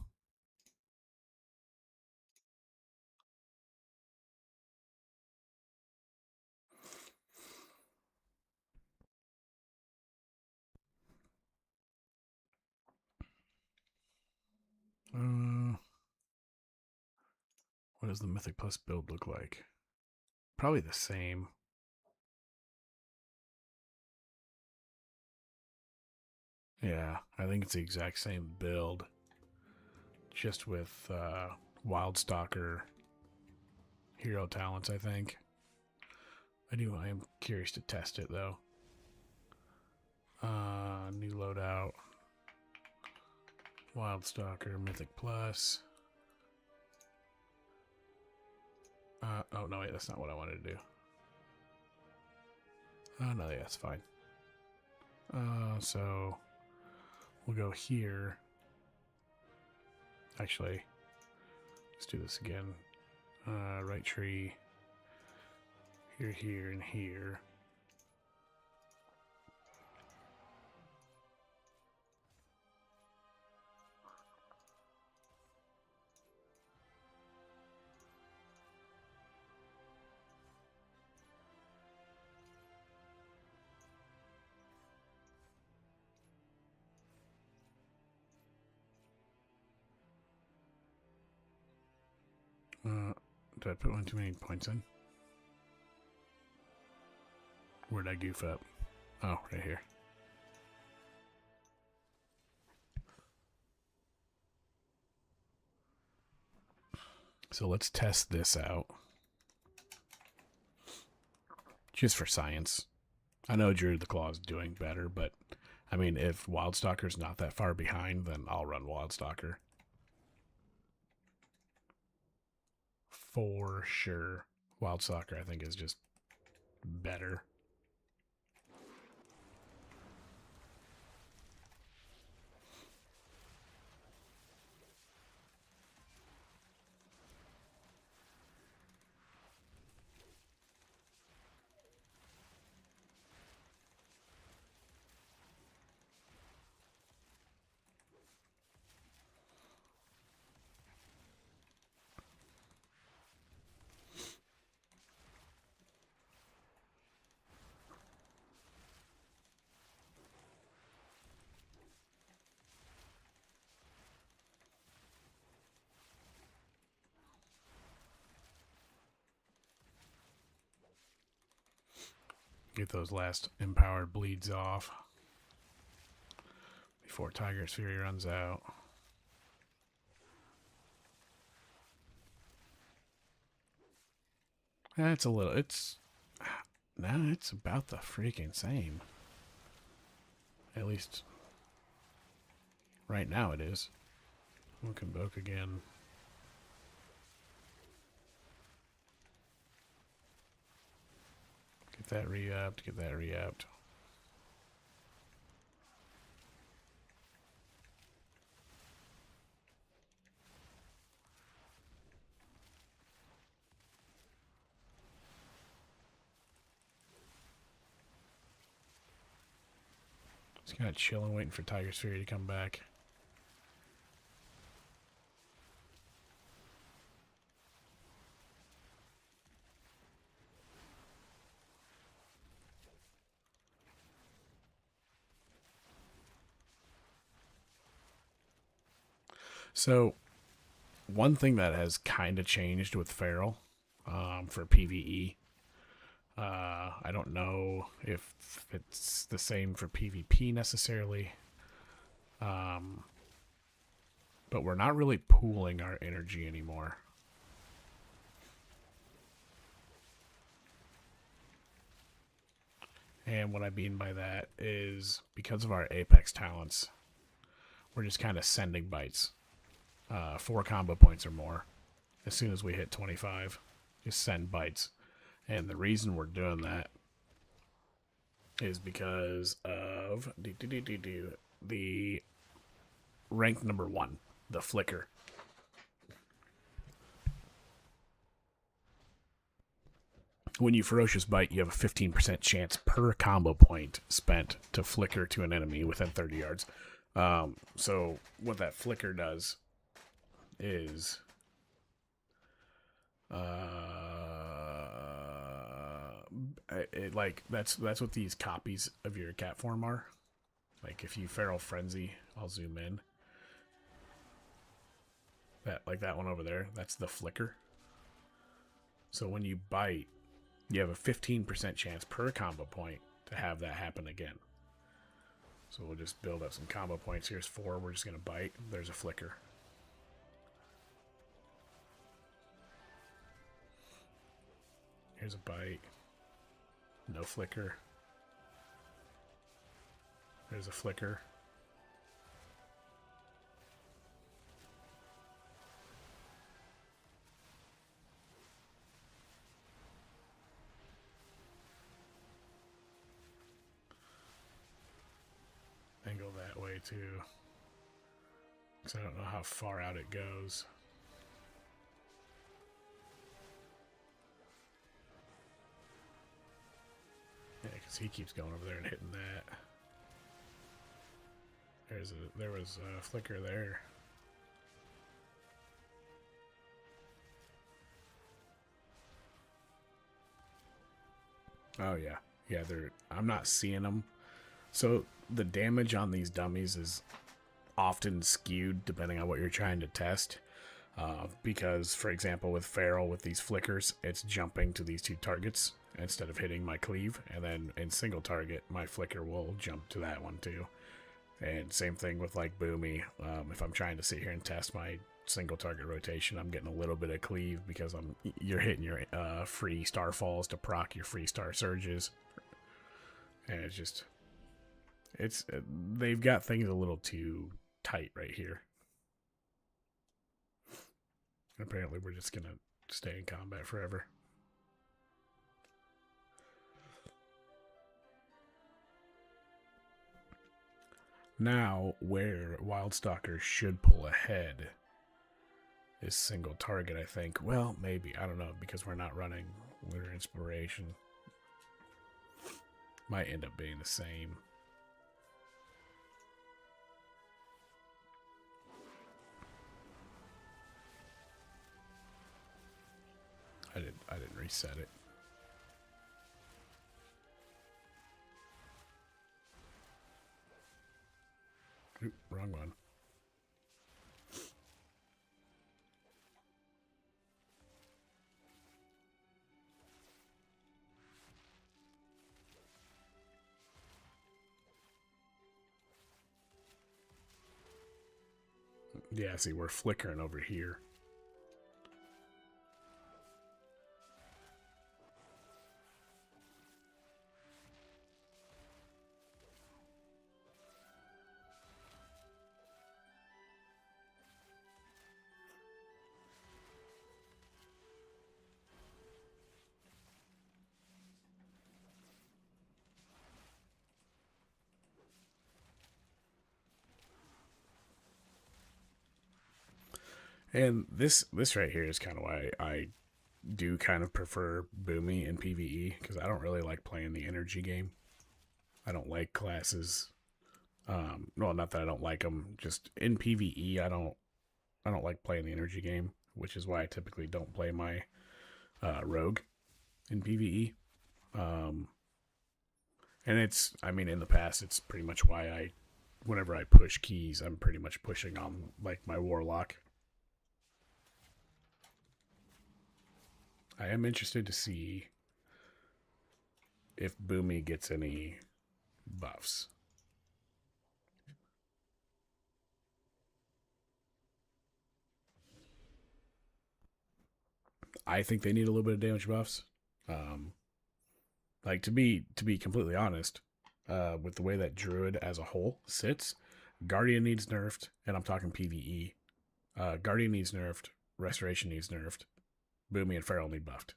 What does the Mythic Plus build look like? Probably the same. Yeah, I think it's the exact same build. Just with Wildstalker hero talents, I think. I am curious to test it though. New loadout. Wildstalker, Mythic Plus. Oh no, wait, that's not what I wanted to do. Oh no, yeah, that's fine. So we'll go here. Actually, let's do this again. Right tree. Here, here, and here. Did I put one too many points in? Where'd I goof up? Oh, right here. So let's test this out. Just for science. I know Druid of the Claw is doing better, but I mean, if Wildstalker's not that far behind, then I'll run Wildstalker. For sure. Wildstalker, I think, is just better. Get those last empowered bleeds off before Tiger's Fury runs out. It's a little, no, it's about the freaking same. At least right now it is. We'll convoke again. Get that re-upped, get that re-upped. Just kind of chilling, waiting for Tiger's Fury to come back. So, one thing that has kind of changed with Feral for PvE, I don't know if it's the same for PvP necessarily, but we're not really pooling our energy anymore. And what I mean by that is because of our Apex talents, we're just kind of sending bites. 4 combo points or more. As soon as we hit 25, just send bites. And the reason we're doing that is because of the rank number 1, the Flicker. when you Ferocious Bite, you have a 15% chance per combo point spent to flicker to an enemy within 30 yards. So what that flicker does is that's what these copies of your cat form are. Like if you Feral Frenzy, I'll zoom in. That one over there, that's the flicker. So when you bite, you have a 15% chance per combo point to have that happen again. So we'll just build up some combo points. Here's 4. We're just going to bite. There's a flicker. Here's a bite. No flicker. There's a flicker. And go that way too. Because I don't know how far out it goes. Yeah, because he keeps going over there and hitting that. There was a flicker there. Oh yeah, yeah. I'm not seeing them. So the damage on these dummies is often skewed depending on what you're trying to test. Because, for example, with Feral, with these flickers, it's jumping to these 2 targets instead of hitting my cleave. And then in single target, my flicker will jump to that one too. And same thing with like Boomy. If I'm trying to sit here and test my single target rotation, I'm getting a little bit of cleave because you're hitting your free Starfalls to proc your free Star Surges. And it's just... they've got things a little too tight right here. Apparently we're just gonna stay in combat forever. Now, where Wildstalker should pull ahead is single target, I think. Well, maybe. I don't know, because we're not running Lunar Inspiration. Might end up being the same. I didn't reset it. Oop, wrong one. Yeah, see, we're flickering over here. And this right here is kind of why I do kind of prefer Boomy in PvE, because I don't really like playing the energy game. I don't like classes. Well, not that I don't like them, just in PvE, I don't like playing the energy game, which is why I typically don't play my rogue in PvE. And it's, I mean, in the past, it's pretty much why whenever I push keys, I'm pretty much pushing on like my warlock. I am interested to see if Boomy gets any buffs. I think they need a little bit of damage buffs. Like to be completely honest, with the way that Druid as a whole sits, Guardian needs nerfed, and I'm talking PvE. Guardian needs nerfed, Restoration needs nerfed, Boomy and Feral need buffed.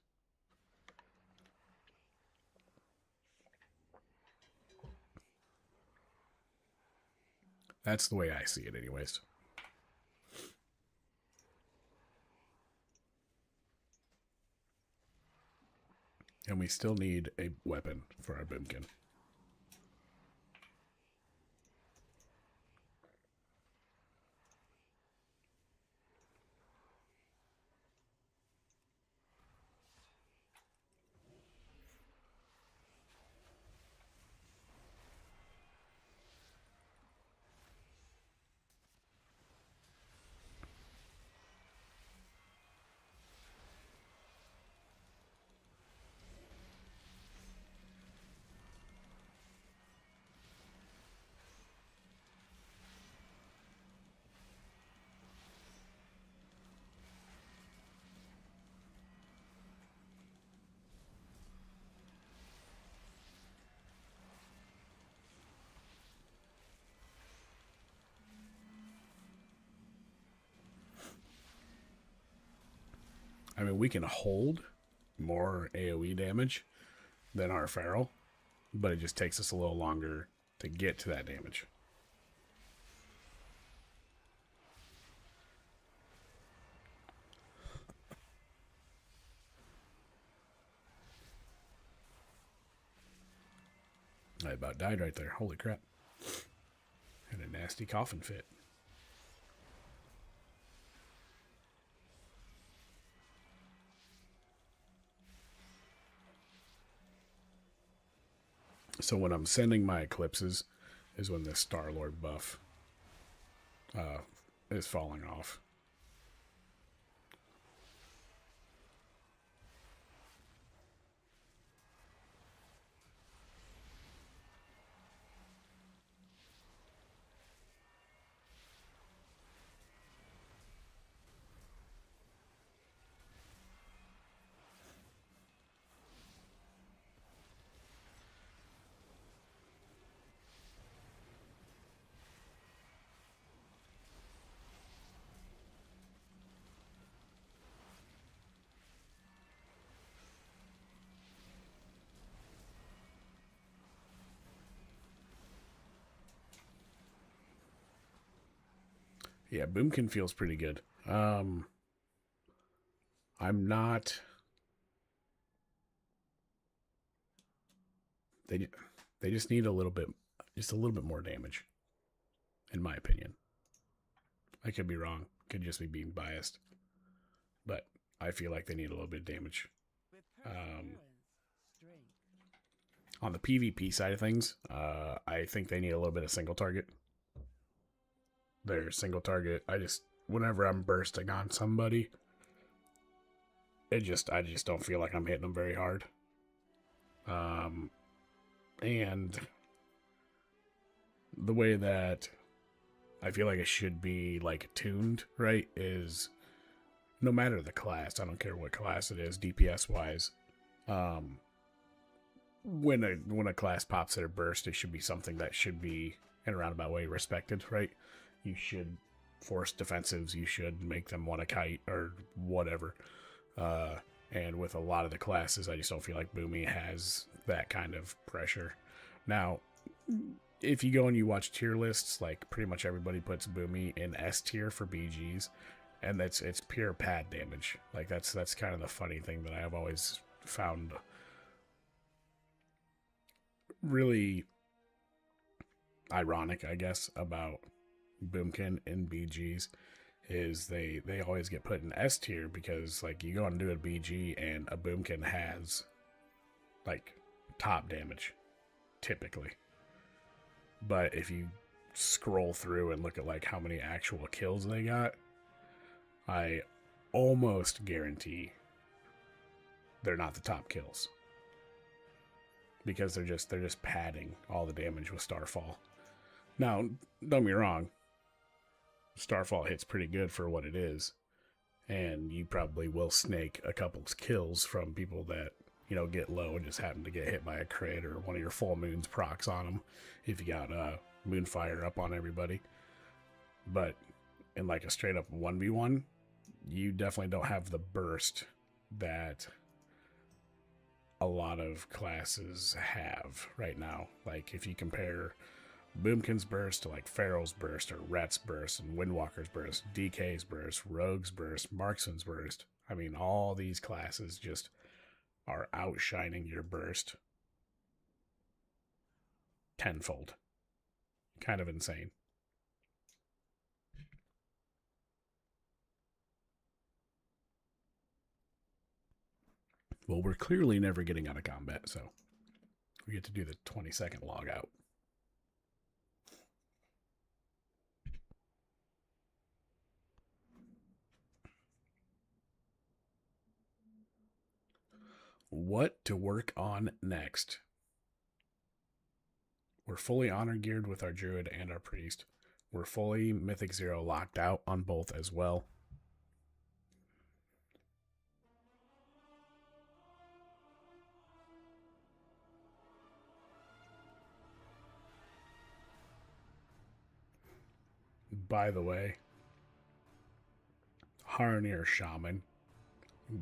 That's the way I see it anyways. And we still need a weapon for our boomkin. I mean, we can hold more AoE damage than our Feral, but it just takes us a little longer to get to that damage. I about died right there. Holy crap. Had a nasty coughing fit. So when I'm sending my eclipses is when the Star-Lord buff is falling off. Yeah, Boomkin feels pretty good. I'm not. They just need a little bit more damage, in my opinion. I could be wrong. Could just be being biased, but I feel like they need a little bit of damage. On the PvP side of things, I think they need a little bit of single target. Their single target, whenever I'm bursting on somebody, I just don't feel like I'm hitting them very hard. And the way that I feel like it should be like tuned, right, is no matter the class, I don't care what class it is, DPS wise, when a class pops their burst, it should be something that should be in a roundabout way respected, right? You should force defensives, you should make them want to kite or whatever. And with a lot of the classes, I just don't feel like Boomy has that kind of pressure. Now, if you go and you watch tier lists, like pretty much everybody puts Boomy in S tier for BGs, and it's pure pad damage. Like that's kind of the funny thing that I have always found really ironic, I guess, about Boomkin in BGs is they always get put in S tier because like you go and do a BG and a Boomkin has like top damage typically, but if you scroll through and look at like how many actual kills they got, I almost guarantee they're not the top kills because they're just padding all the damage with Starfall. Now, don't get me wrong, Starfall hits pretty good for what it is, and you probably will snake a couple kills from people that, you know, get low and just happen to get hit by a crit or one of your full moons procs on them if you got Moonfire up on everybody. But in like a straight up 1v1, you definitely don't have the burst that a lot of classes have right now. Like if you compare Boomkin's burst to like Feral's burst or Rhett's burst and Windwalker's burst, DK's burst, Rogue's burst, Marksman's burst. I mean, all these classes just are outshining your burst tenfold. Kind of insane. Well, we're clearly never getting out of combat, so we get to do the 20-second log out. What to work on next? We're fully honor geared with our druid and our priest. We're fully Mythic 0 locked out on both as well. By the way, Harnir Shaman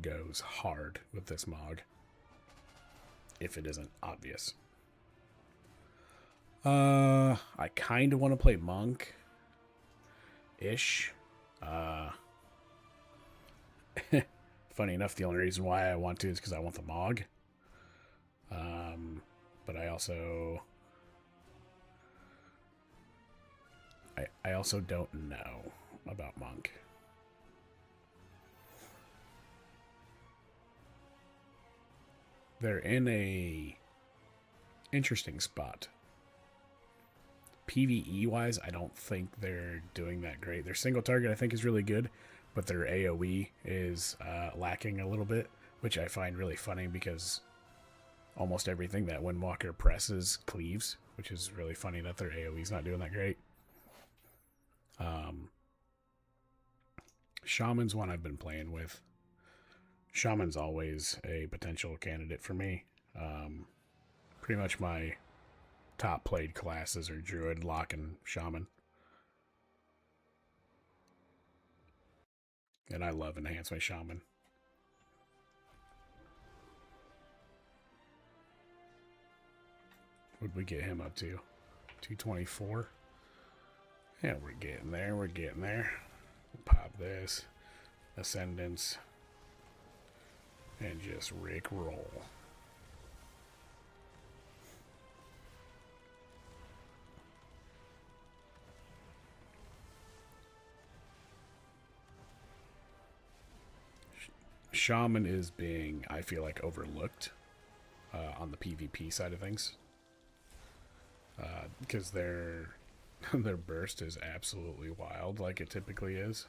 goes hard with this Mog, if it isn't obvious. I kind of want to play Monk-ish. Funny enough, the only reason why I want to is because I want the Mog. But I also... I also don't know about Monk. They're in a interesting spot. PvE wise, I don't think they're doing that great. Their single target I think is really good, but their AoE is lacking a little bit, which I find really funny because almost everything that Windwalker presses cleaves, which is really funny that their AoE is not doing that great. Shaman's one I've been playing with. Shaman's always a potential candidate for me. Pretty much my top played classes are Druid, Lock, and Shaman. And I love Enhance my Shaman. What'd we get him up to? 224? Yeah, we're getting there. We're getting there. Pop this. Ascendance. And just Rick roll. Shaman is being, I feel like, overlooked on the PvP side of things. Because their burst is absolutely wild, like it typically is.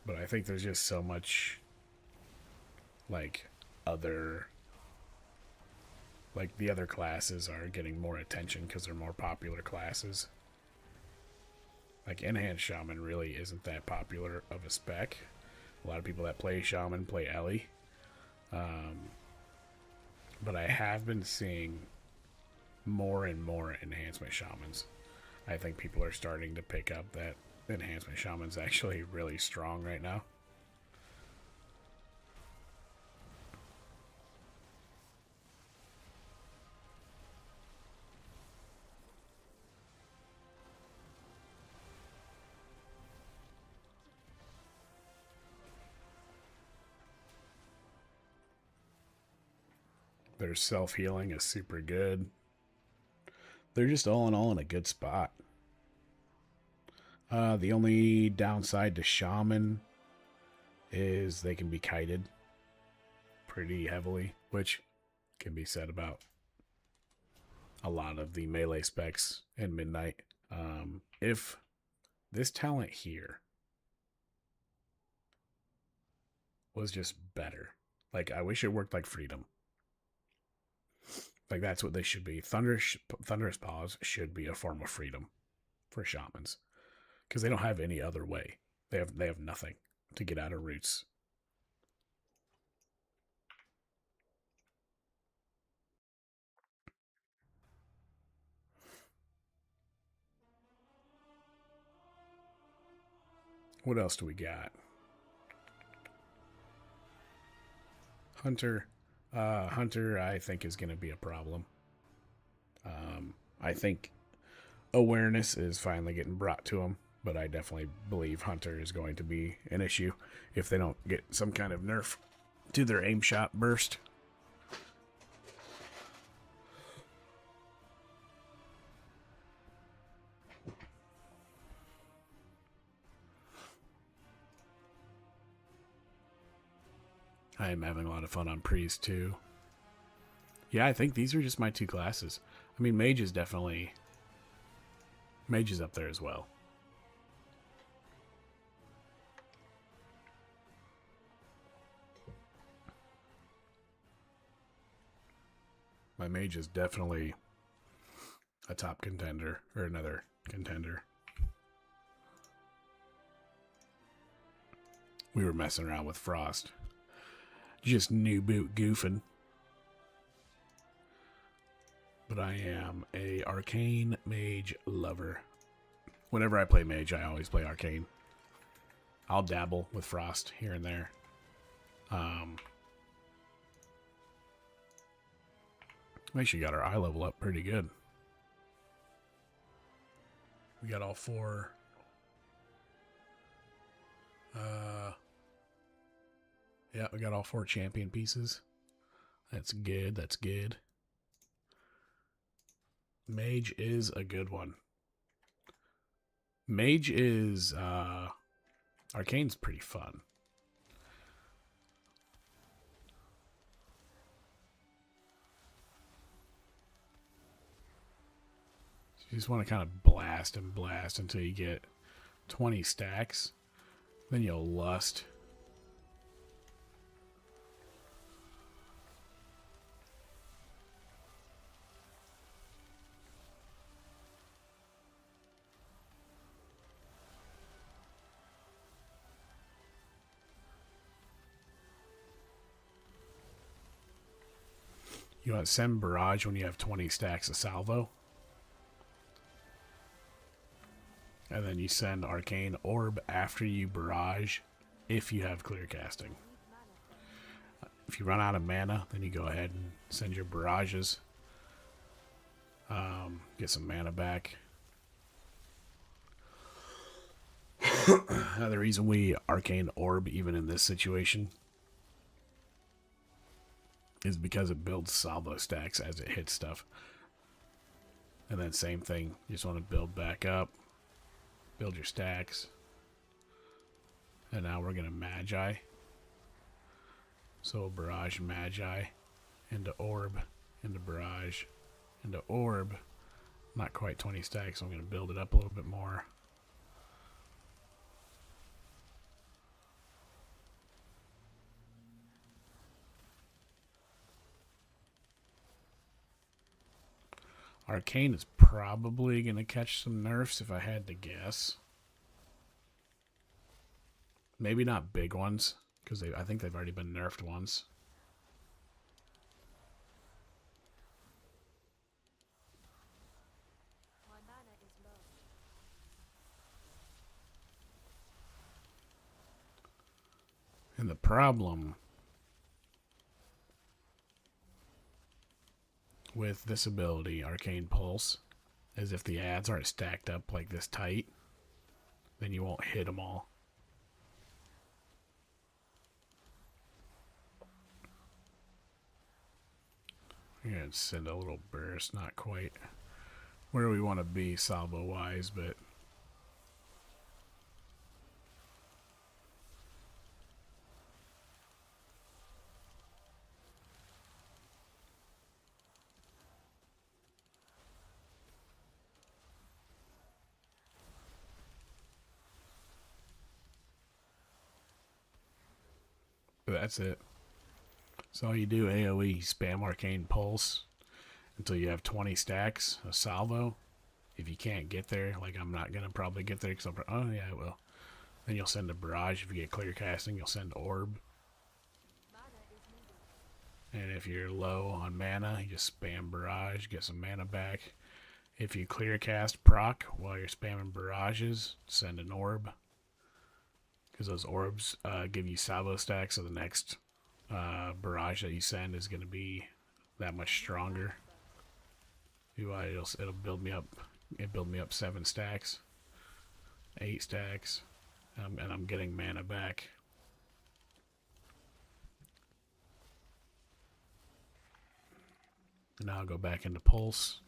But I think there's just so much, like, the other classes are getting more attention because they're more popular classes. Like, Enhanced Shaman really isn't that popular of a spec. A lot of people that play Shaman play Ellie. But I have been seeing more and more Enhancement Shamans. I think people are starting to pick up that Enhancement Shaman's actually really strong right now. Their self-healing is super good. They're just all in all in a good spot. The only downside to Shaman is they can be kited pretty heavily, which can be said about a lot of the melee specs in Midnight. If this talent here was just better, like, I wish it worked like Freedom. Like, that's what they should be. Thunderous Paws should be a form of freedom for Shamans. Because they don't have any other way. They have nothing to get out of roots. What else do we got? Hunter. Hunter, I think, is going to be a problem. I think awareness is finally getting brought to him. but I definitely believe Hunter is going to be an issue if they don't get some kind of nerf to their aim shot burst. I am having a lot of fun on Priest too. Yeah, I think these are just my two classes. I mean, Mage is definitely... Mage is up there as well. My Mage is definitely a top contender, or another contender. We were messing around with Frost. Just new boot goofing. But I am a Arcane Mage lover. Whenever I play Mage, I always play Arcane. I'll dabble with Frost here and there. We actually got our eye level up pretty good. We got all four. Yeah, we got all four champion pieces. That's good. That's good. Mage is a good one. Mage is Arcane's pretty fun. So you just want to kind of blast and blast until you get 20 stacks. Then you'll lust. You want to send Barrage when you have 20 stacks of salvo. And then you send Arcane Orb after you Barrage if you have clear casting. If you run out of mana, then you go ahead and send your Barrages. Get some mana back. The reason we Arcane Orb even in this situation is because it builds salvo stacks as it hits stuff. And then same thing, you just want to build back up, build your stacks. And now we're going to Magi. So Barrage, Magi, into Orb, into Barrage, into Orb. Not quite 20 stacks, so I'm going to build it up a little bit more. Arcane is probably going to catch some nerfs if I had to guess. Maybe not big ones, because I think they've already been nerfed once. My mana is low. And the problem with this ability, Arcane Pulse, is if the ads aren't stacked up like this tight, then you won't hit them all. I'm going to send a little burst, not quite where we want to be salvo-wise, but that's it. So all you do, AoE, spam Arcane Pulse until you have 20 stacks of salvo. If you can't get there, like I'm not going to probably get there because oh yeah, I will. Then you'll send a Barrage. If you get clear casting, you'll send Orb. And if you're low on mana, you just spam Barrage, get some mana back. If you clear cast proc while you're spamming Barrages, send an Orb. Because those Orbs give you salvo stacks, so the next Barrage that you send is going to be that much stronger. It'll build me up. It build me up 7 stacks. 8 stacks. And I'm getting mana back. Now I'll go back into Pulse.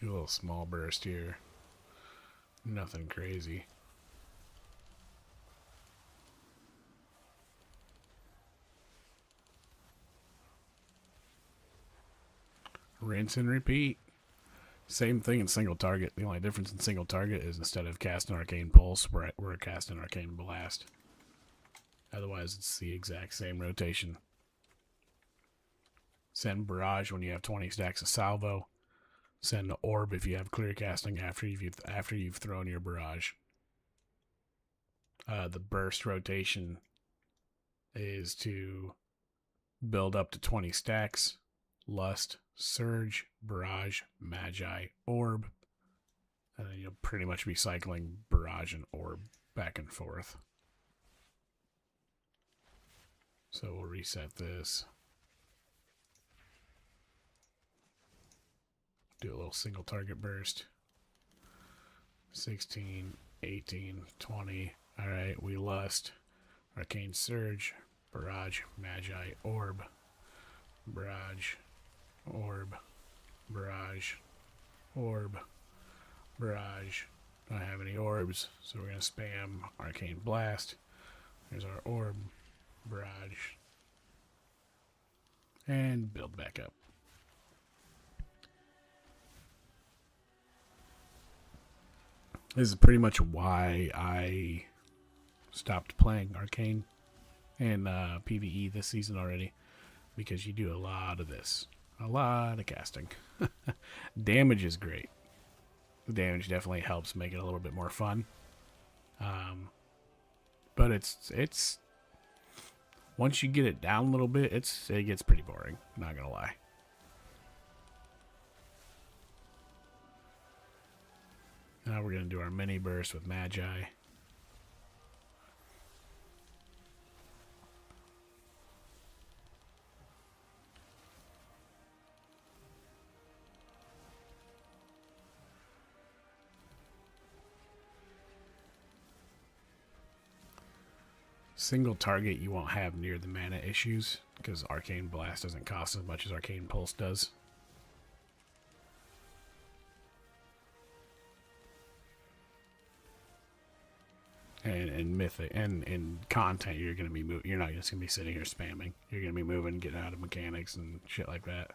Do a little small burst here. Nothing crazy. Rinse and repeat. Same thing in single target. The only difference in single target is instead of casting Arcane Pulse, we're casting Arcane Blast. Otherwise, it's the exact same rotation. Send Barrage when you have 20 stacks of Salvo. Send the Orb if you have clear casting after you've thrown your Barrage. The burst rotation is to build up to 20 stacks. Lust, Surge, Barrage, Magi, Orb. And then you'll pretty much be cycling Barrage and Orb back and forth. So we'll reset this. Do a little single target burst. 16, 18, 20. Alright, we Lust. Arcane Surge, Barrage, Magi, Orb. Barrage, Orb, Barrage, Orb, Barrage. Don't have any orbs, so we're going to spam Arcane Blast. There's our Orb, Barrage, and build back up. This is pretty much why I stopped playing Arcane and PvE this season already, because you do a lot of this. A lot of casting. Damage is great. The damage definitely helps make it a little bit more fun. But it's once you get it down a little bit, it gets pretty boring, not gonna lie. Now we're gonna do our mini burst with Magi. Single target you won't have near the mana issues because Arcane Blast doesn't cost as much as Arcane Pulse does. And in Mythic and in content, you're not just gonna be sitting here spamming. You're gonna be moving, getting out of mechanics and shit like that.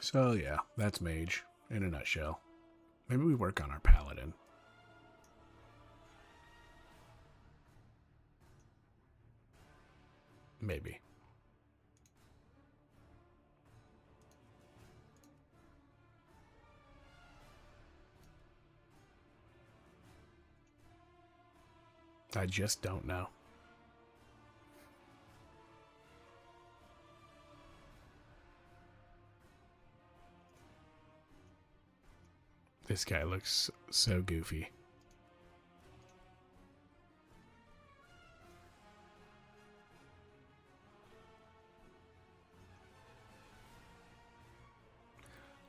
So yeah, that's Mage in a nutshell. Maybe we work on our Paladin. Maybe. I just don't know. This guy looks so goofy.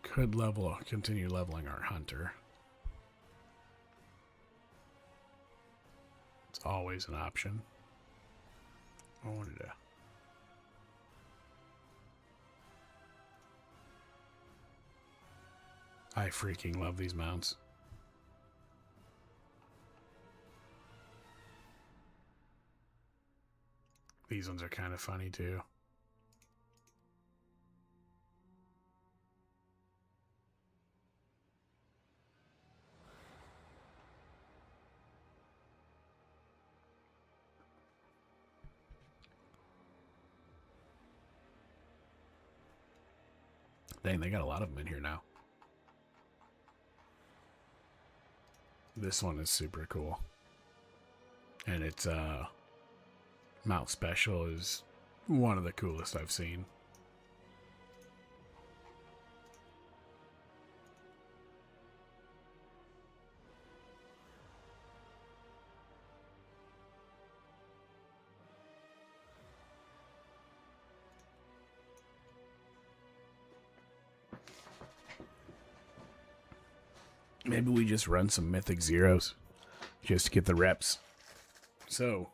Could continue leveling our hunter. It's always an option. I wanted to. I freaking love these mounts. These ones are kind of funny too. Dang, they got a lot of them in here now. This one is super cool. And its mount special is one of the coolest I've seen. Maybe we just run some Mythic Zeros just to get the reps. So,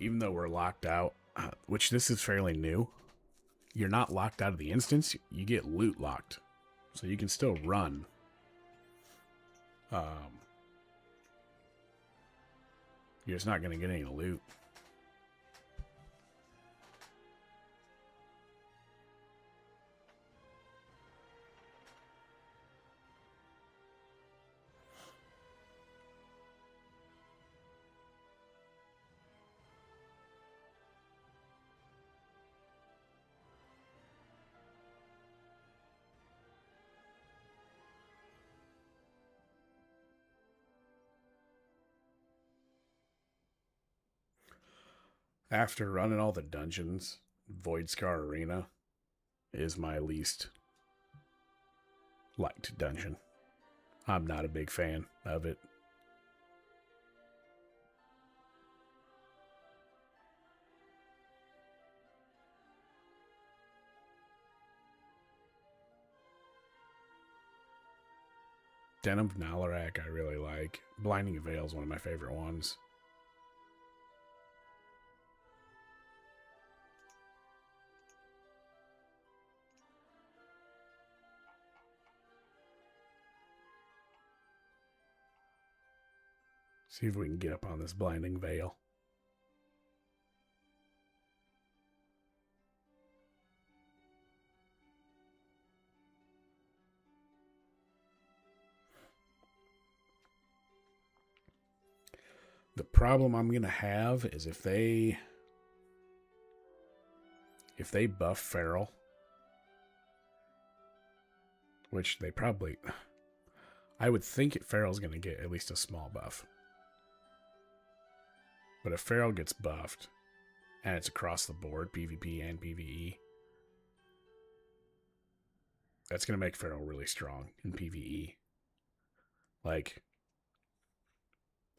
even though we're locked out, which this is fairly new, you're not locked out of the instance, you get loot locked. So you can still run. You're just not going to get any loot. After running all the dungeons, Voidscar Arena is my least liked dungeon. I'm not a big fan of it. Den of Nalarak I really like. Blinding Veil is one of my favorite ones. See if we can get up on this Blinding Veil. The problem I'm going to have is if they buff Feral, which they probably, I would think Feral's going to get at least a small buff. But if Feral gets buffed, and it's across the board, PvP and PvE, that's going to make Feral really strong in PvE. Like,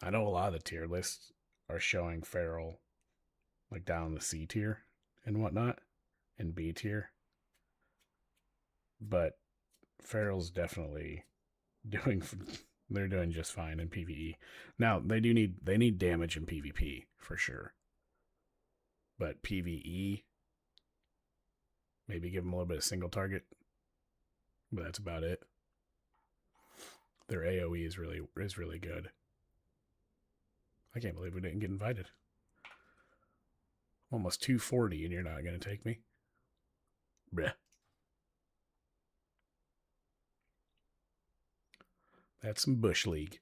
I know a lot of the tier lists are showing Feral like down in the C tier and whatnot, and B tier. But Feral's definitely they're doing just fine in PvE. Now, they need damage in PvP for sure. But PvE, maybe give them a little bit of single target. But that's about it. Their AoE is really good. I can't believe we didn't get invited. Almost 240 and you're not going to take me? Bleh. That's some Bush League.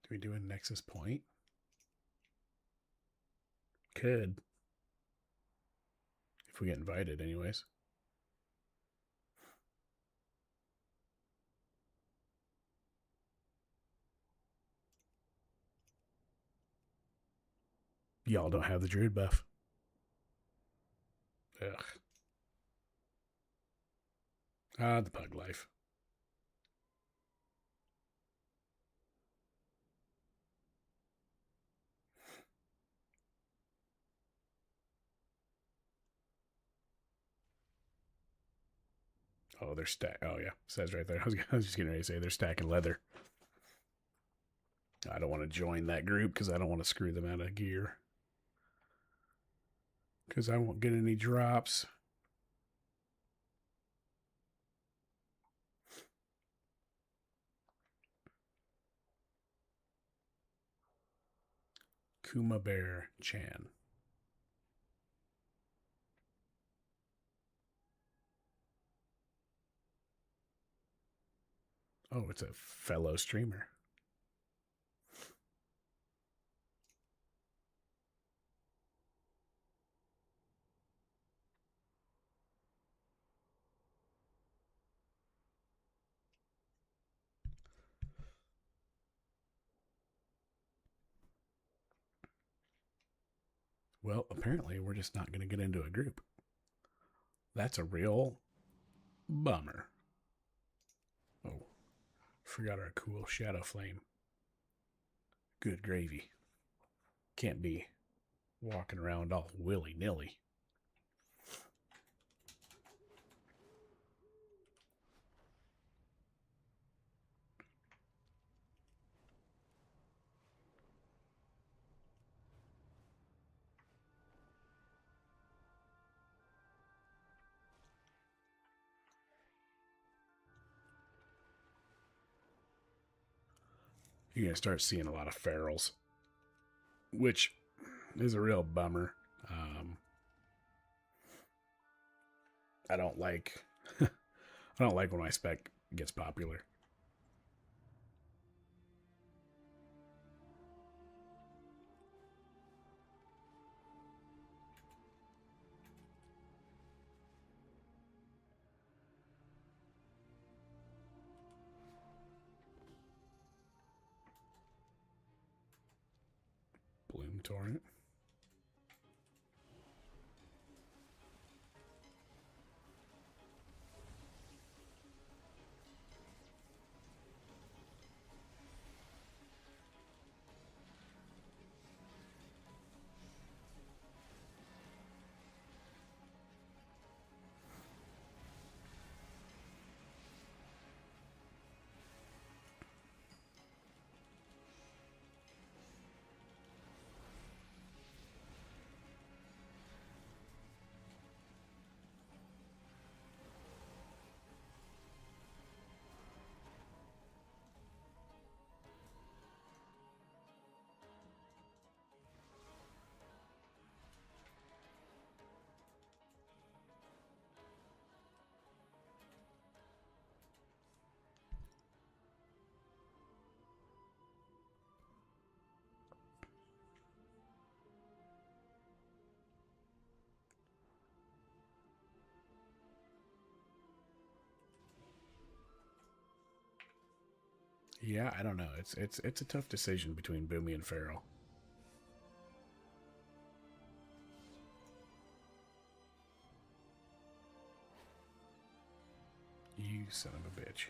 Do we do a Nexus Point? Could. If we get invited, anyways. Y'all don't have the druid buff. Ugh. Ah, the pug life. Oh, they're Oh, yeah. It says right there. I was just getting ready to say they're stacking leather. I don't want to join that group because I don't want to screw them out of gear. Because I won't get any drops. Kuma Bear Chan. Oh, it's a fellow streamer. Well, apparently we're just not going to get into a group. That's a real bummer. Oh, forgot our cool Shadow Flame. Good gravy. Can't be walking around all willy-nilly. You're going to start seeing a lot of ferals, which is a real bummer. I don't like I don't like when my spec gets popular. Bloom Torrent. Yeah, I don't know. It's a tough decision between Boomy and Feral. You son of a bitch.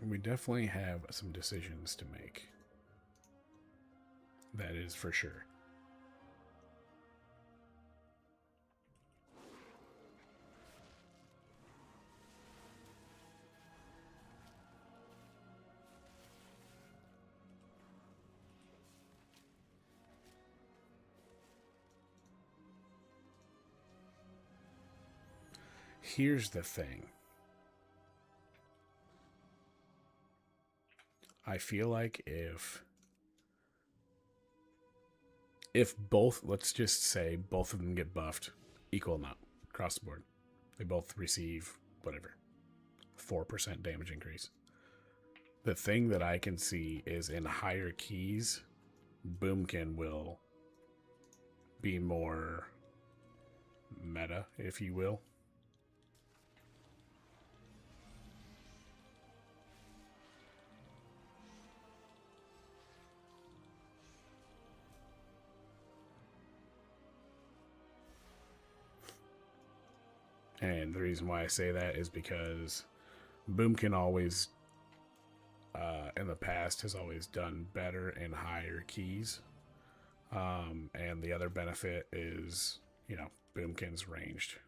We definitely have some decisions to make. That is for sure. Here's the thing. I feel like if both, let's just say both of them get buffed equal amount across the board. They both receive whatever 4% damage increase. The thing that I can see is in higher keys, Boomkin will be more meta, if you will. And the reason why I say that is because Boomkin always, in the past, has always done better in higher keys. And the other benefit is, you know, Boomkin's ranged.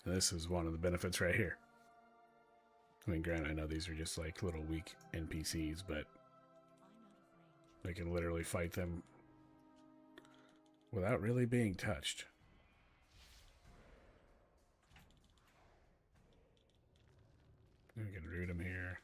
This is one of the benefits right here. I mean, granted, I know these are just like little weak NPCs, but they can literally fight them without really being touched. We can root them here.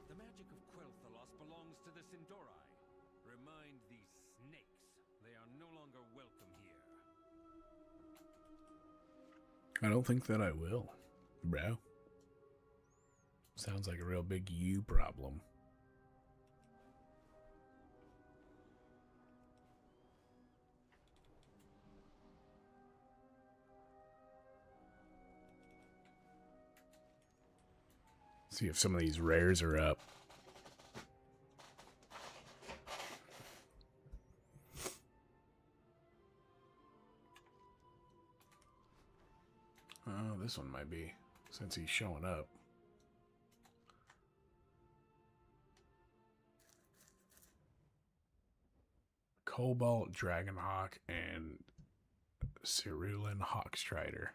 The magic of Quel'Thalas belongs to the Sin'dorei. Remind these snakes they are no longer welcome here. I don't think that I will, bro. Sounds like a real big you problem. See if some of these rares are up. Oh, this one might be, since he's showing up. Cobalt, Dragonhawk, and Cerulean Hawkstrider.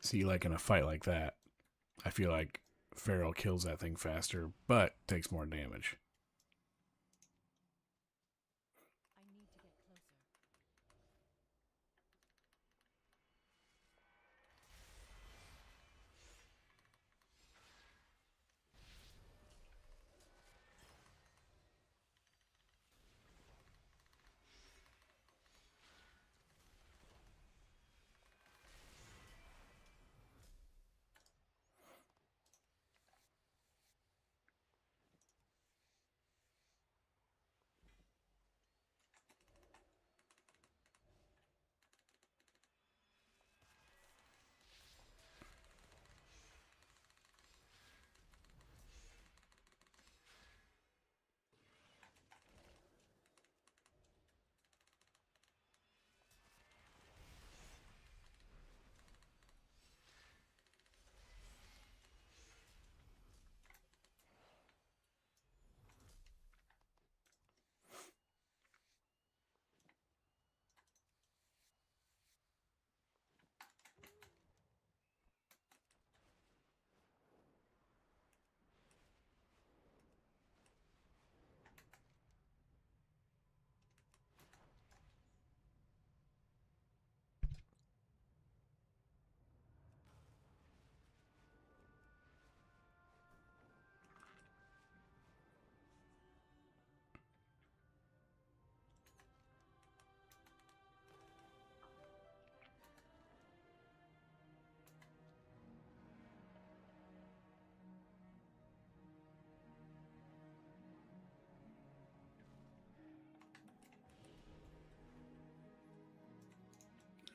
See, like in a fight like that, I feel like Feral kills that thing faster, but takes more damage. I need to get closer.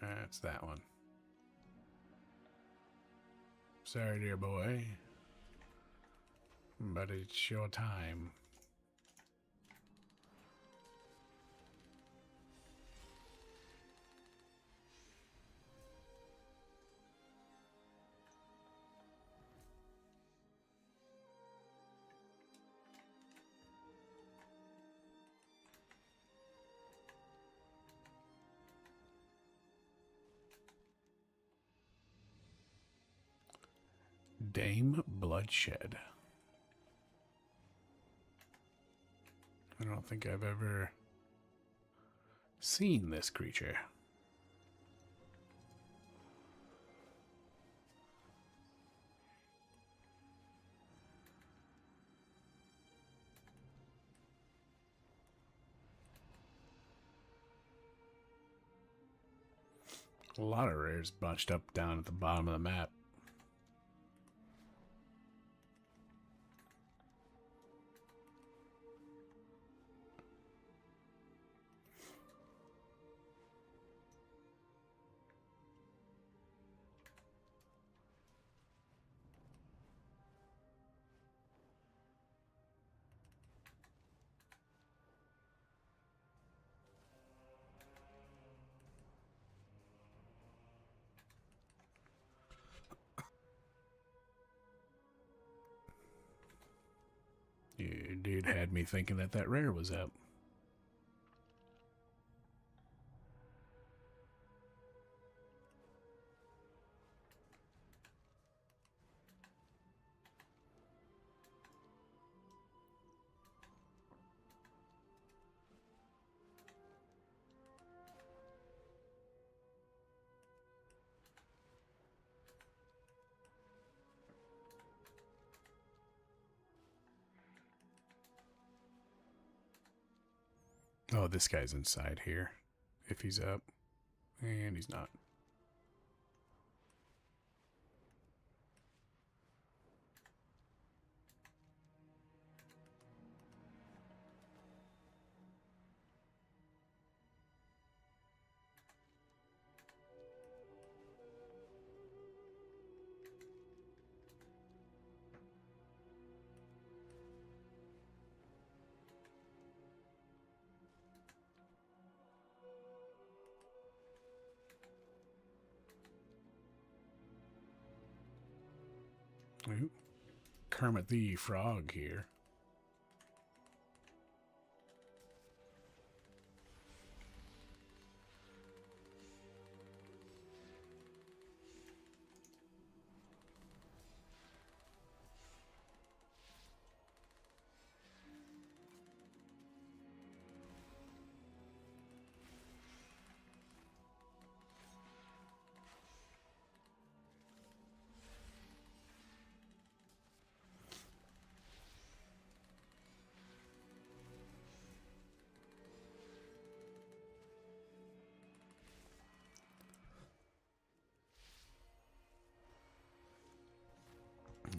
That's that one. Sorry, dear boy, but it's your time. Dame Bloodshed. I don't think I've ever seen this creature. A lot of rares bunched up down at the bottom of the map. You dude had me thinking that that rare was up. Oh, this guy's inside here. If he's up. And he's not. Ooh. Kermit the Frog here.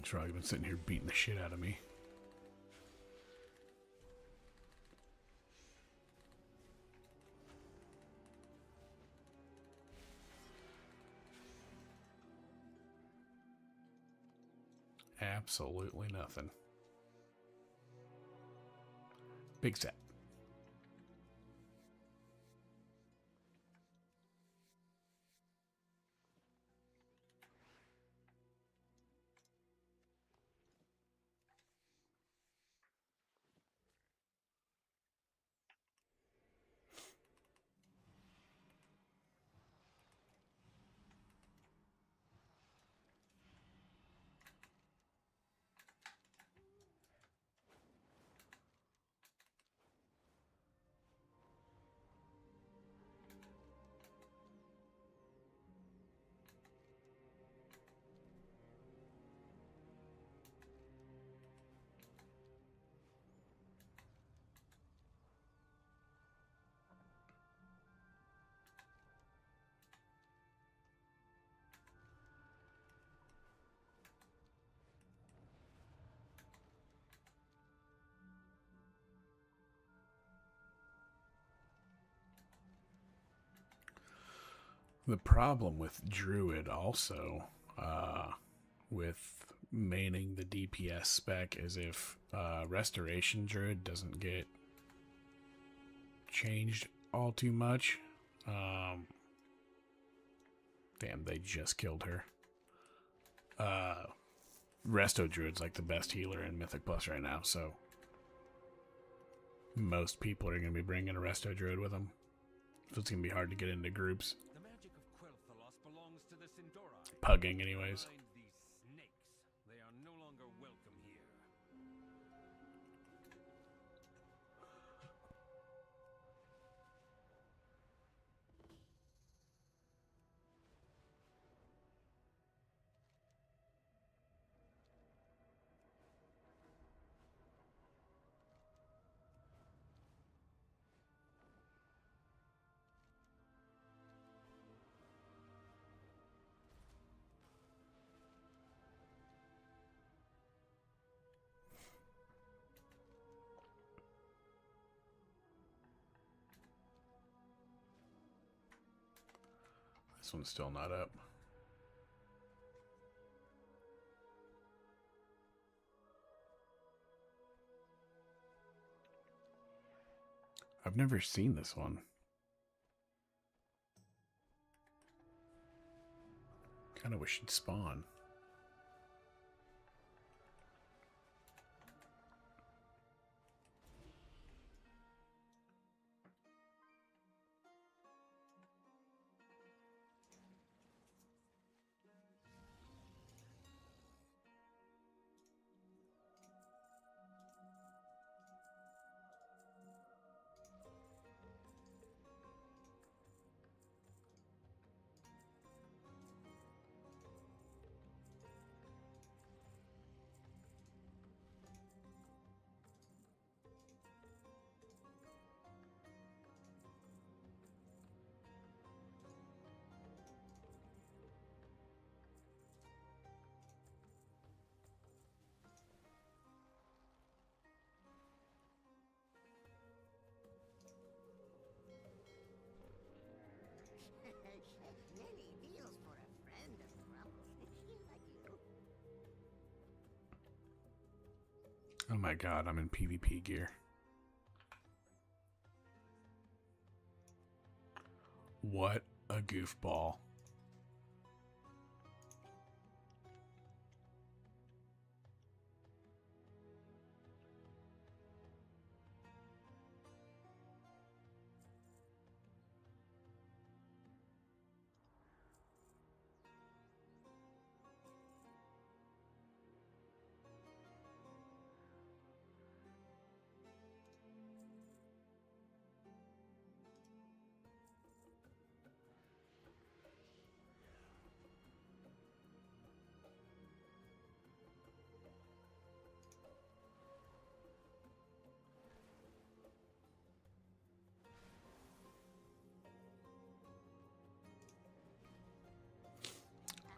Frog's been sitting here beating the shit out of me. Absolutely nothing. Big set. The problem with Druid also, with maining the DPS spec, is if Restoration Druid doesn't get changed all too much. Damn, they just killed her. Resto Druid's like the best healer in Mythic Plus right now, so most people are going to be bringing a Resto Druid with them. So it's going to be hard to get into groups. The magic of Quel'Thalas belongs to the Sin'dorei. Pugging, anyways. Mind these snakes. They are no longer welcome here. This one's still not up. I've never seen this one. Kind of wish it'd spawn. Oh my god, I'm in PvP gear. What a goofball.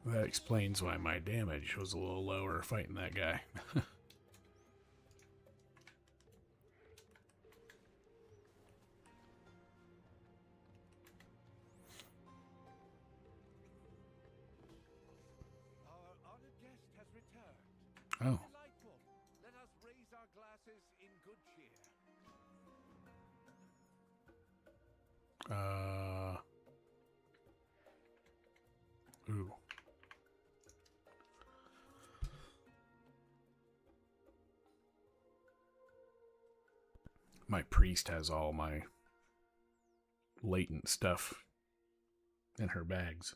That explains why my damage was a little lower fighting that guy. Our honored guest has returned. Oh, Delightful. Let us raise our glasses in good cheer. ooh. My priest has all my latent stuff in her bags.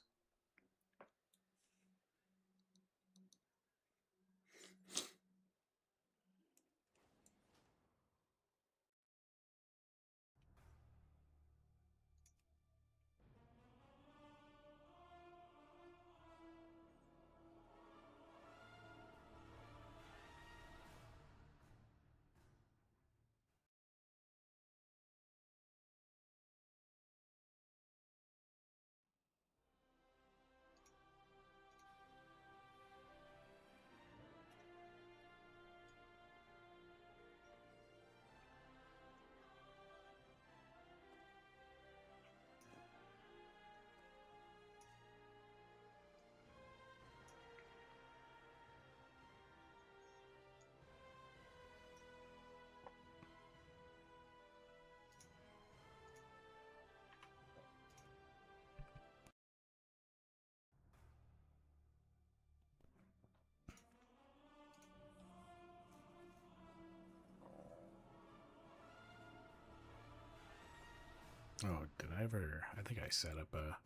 Oh, did I ever? I think I set up a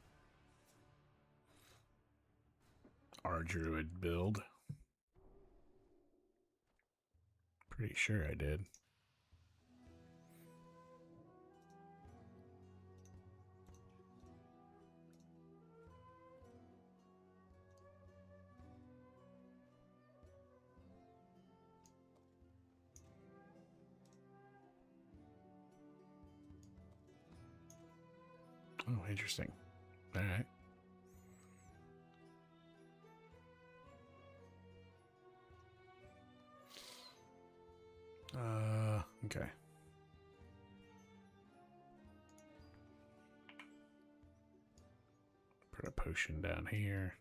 Ardruid build. Pretty sure I did. Oh, interesting. All right. Okay. Put a potion down here.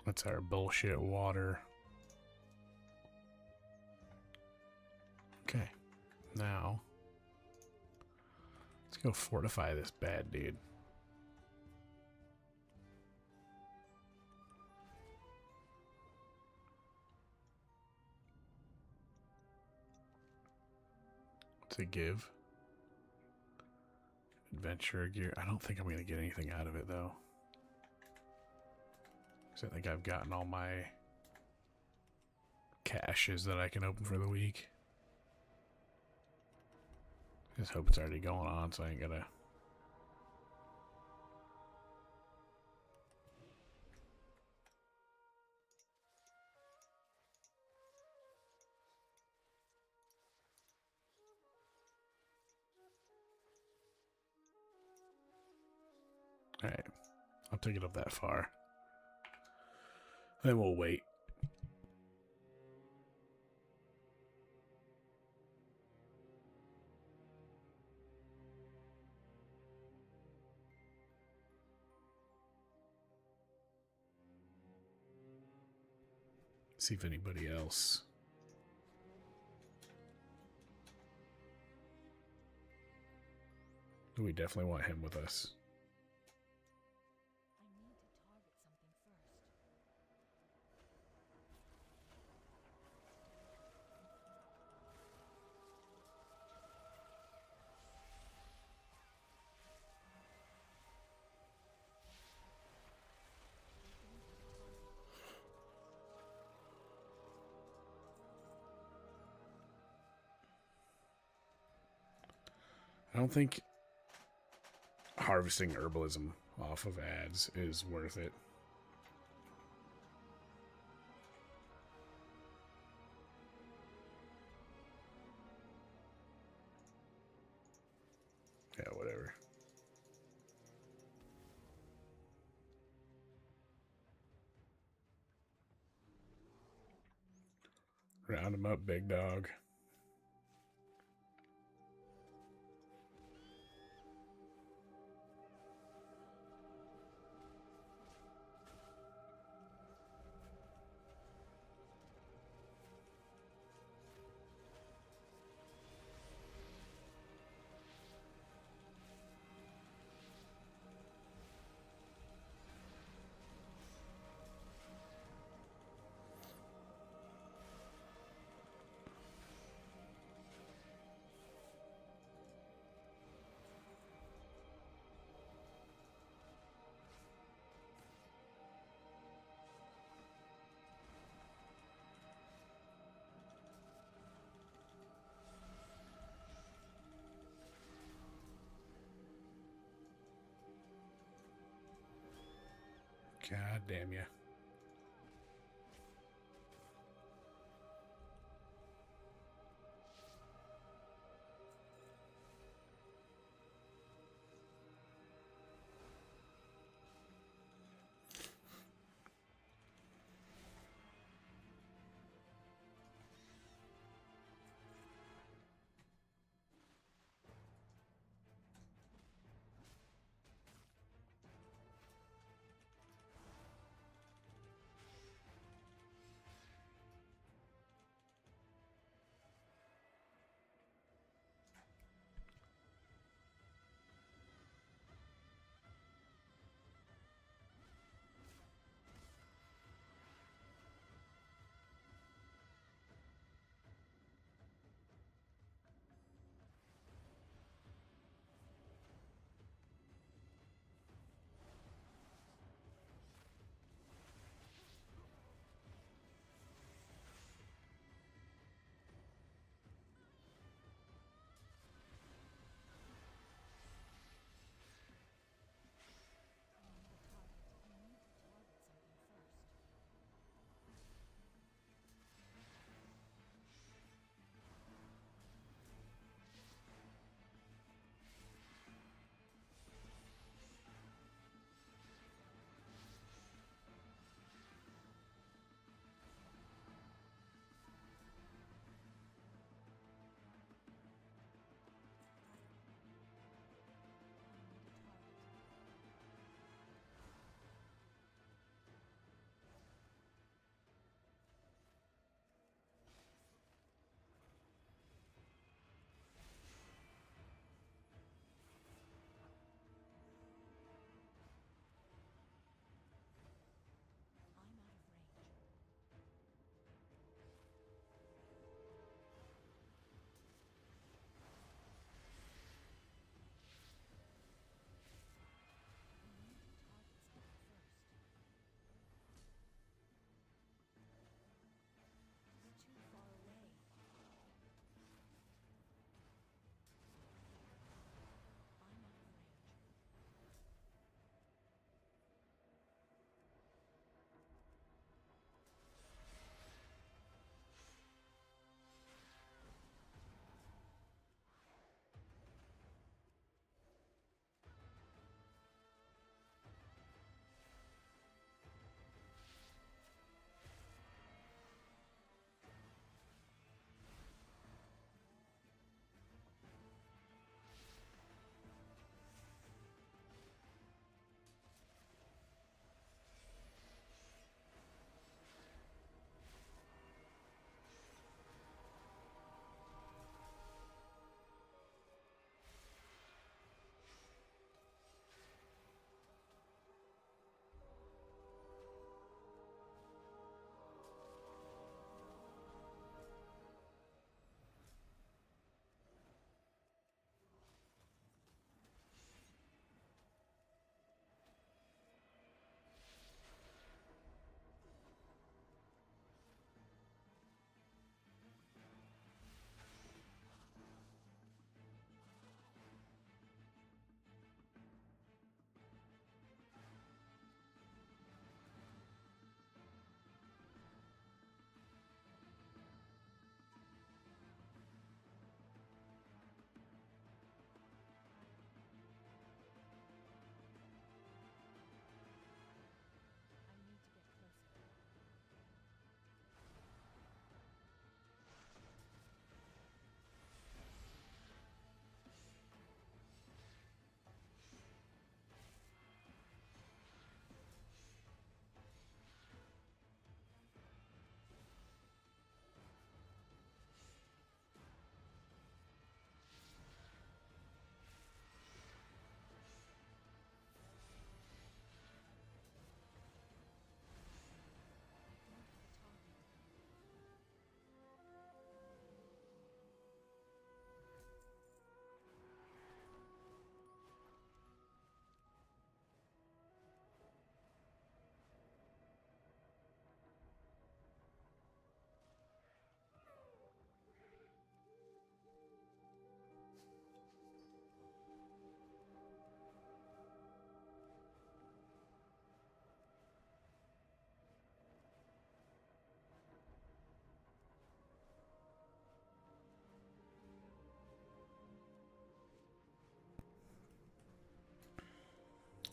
That's our bullshit water. Okay. Now, let's go fortify this bad dude. What's it give? Adventure gear. I don't think I'm going to get anything out of it, though. Because I think I've gotten all my caches that I can open for the week. Just hope it's already going on, so I ain't gotta... Alright. I'll take it up that far. Then we'll wait. See if anybody else. We definitely want him with us. I need to target something first. I don't think harvesting herbalism off of ads is worth it. Yeah, whatever. Round him up, big dog. God damn you.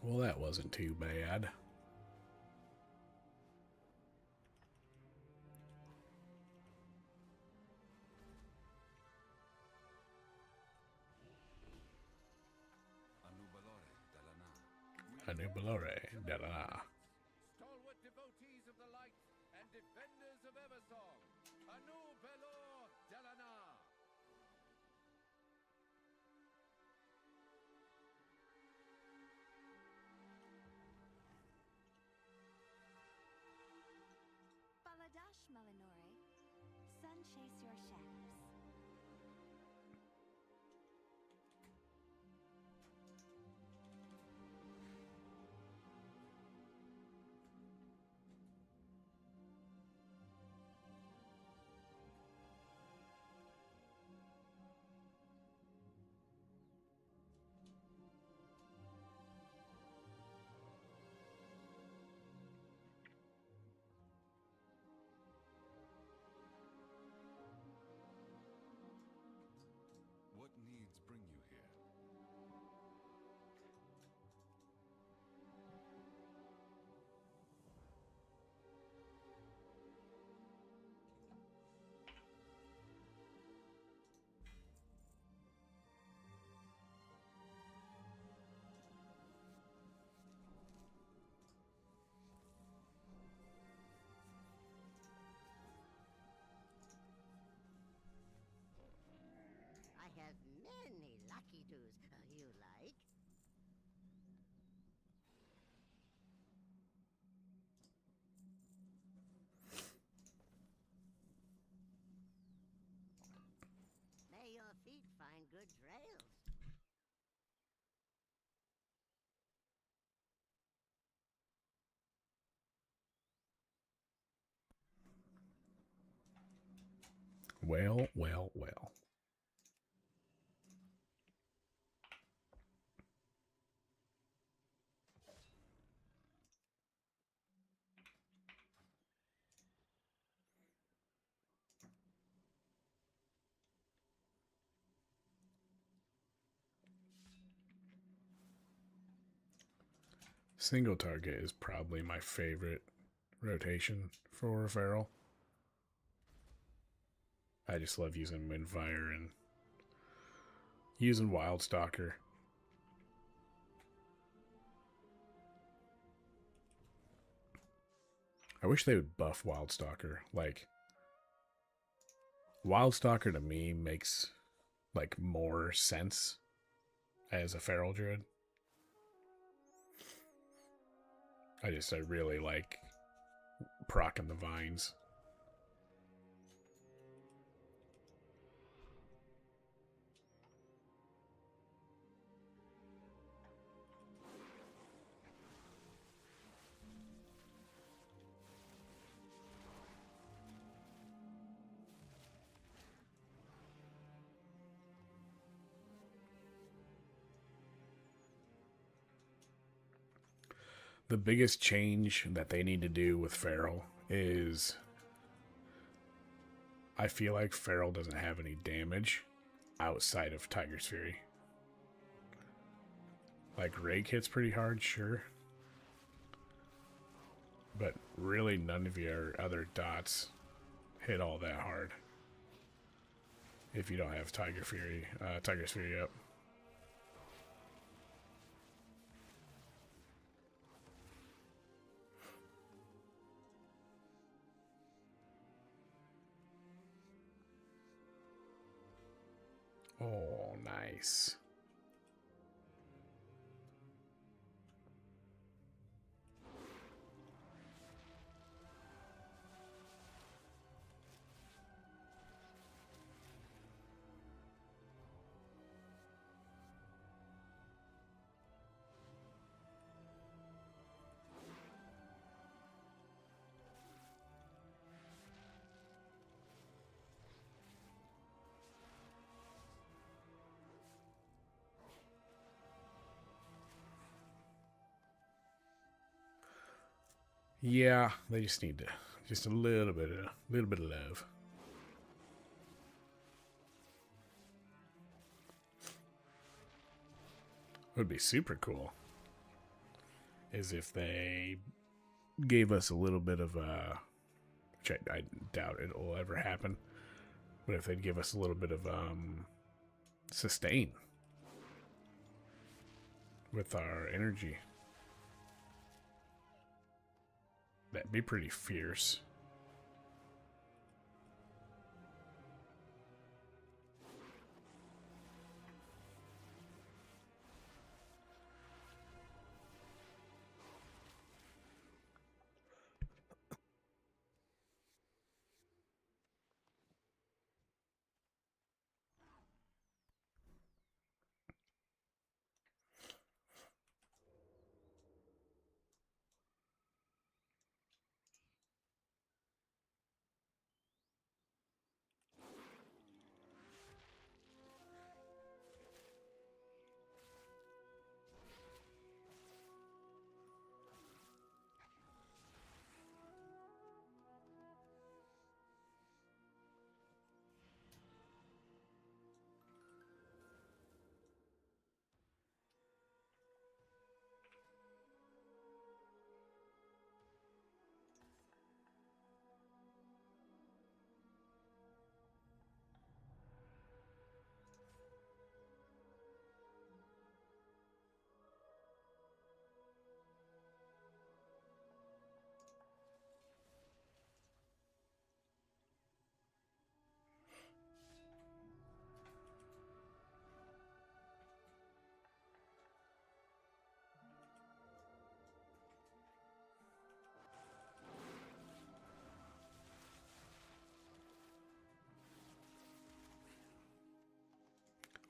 Well, that wasn't too bad. Anubalore Anubalore Delana. Delana. Stalwart devotees of the light and defenders of Eversong. Anubelor Delana. Baladash Melanore, sun chase your shadows. What needs bring you here? I have many lucky doos you like. May your feet find good trails. Well, well, well. Single target is probably my favorite rotation for Feral. I just love using Windfire and using Wildstalker. I wish they would buff Wildstalker. Like, Wildstalker to me makes like more sense as a Feral Druid. I really like procking the vines. The biggest change that they need to do with Feral is I feel like Feral doesn't have any damage outside of Tiger's Fury. Like, Rake hits pretty hard, sure. But really none of your other dots hit all that hard. If you don't have Tiger's Fury up. Oh, nice. Yeah, they just need to just a little bit of love. Would be super cool is if they gave us a little bit of which I doubt it will ever happen, but if they'd give us a little bit of sustain with our energy, that'd be pretty fierce.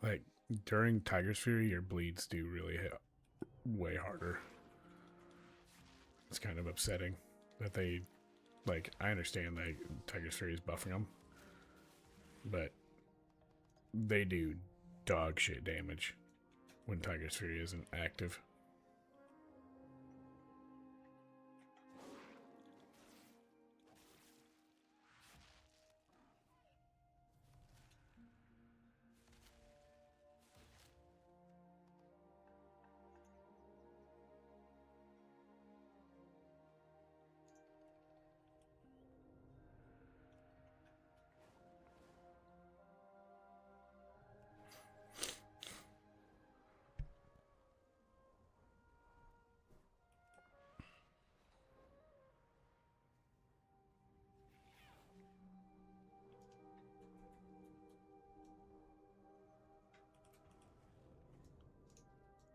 Like, during Tiger's Fury, your bleeds do really hit way harder. It's kind of upsetting that they, like, I understand that Tiger's Fury is buffing them, but they do dog shit damage when Tiger's Fury isn't active.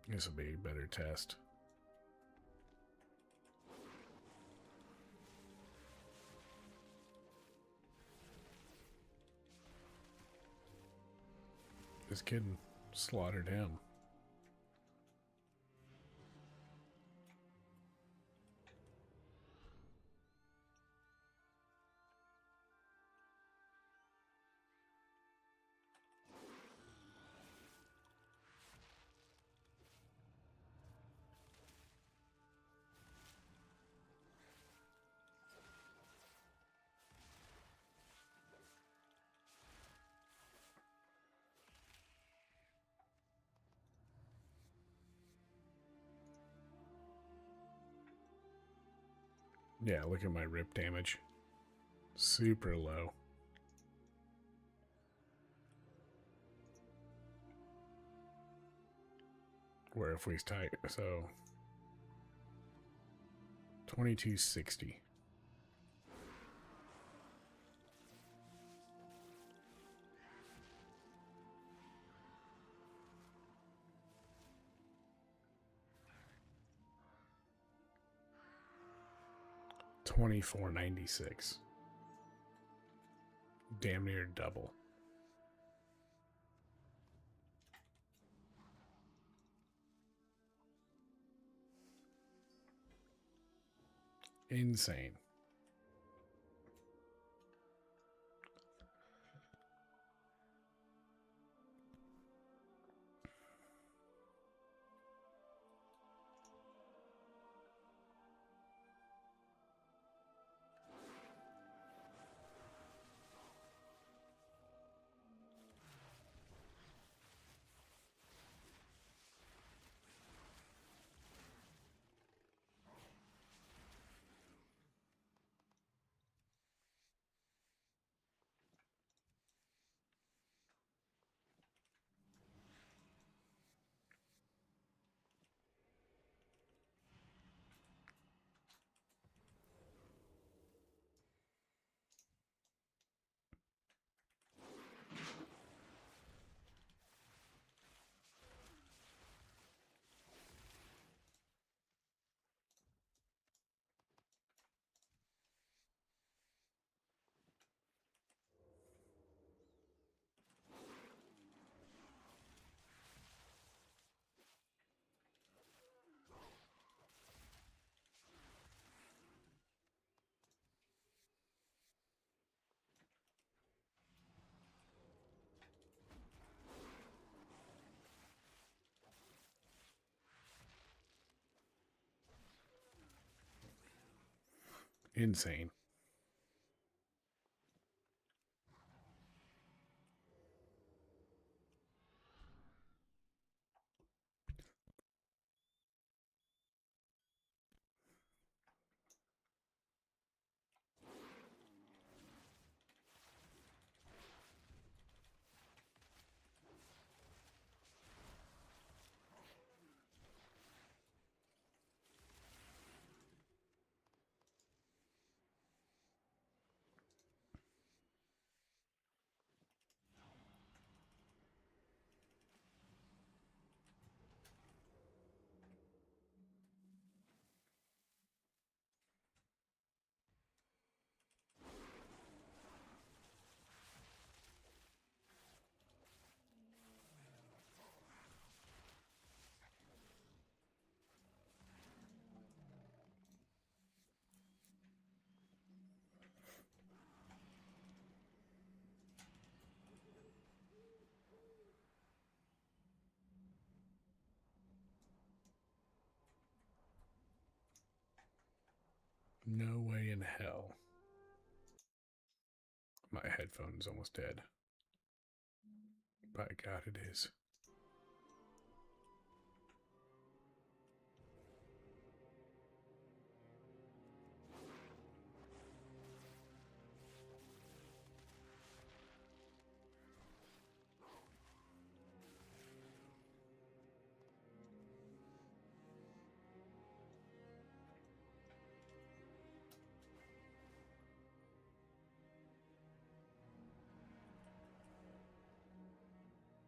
This will be a better test. This kid slaughtered him. Yeah, look at my rip damage. Super low. Where if we type, so 2260. $24.96. Damn near double. Insane. Insane. No way in hell. My headphone's almost dead. By God, it is.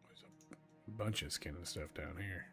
There's a bunch of skin and stuff down here.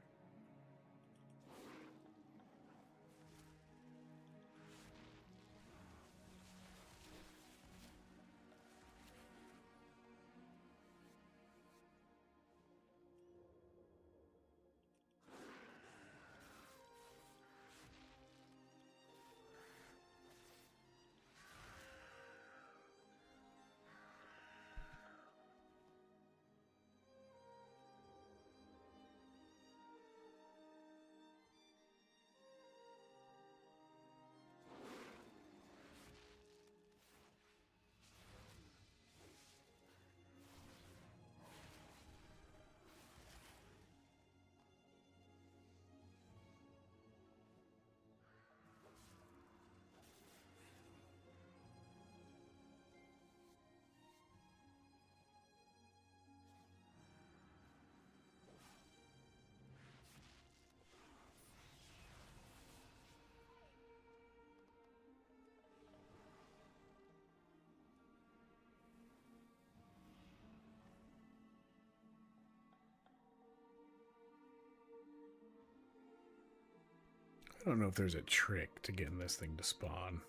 I don't know if there's a trick to getting this thing to spawn.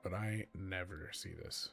But I never see this.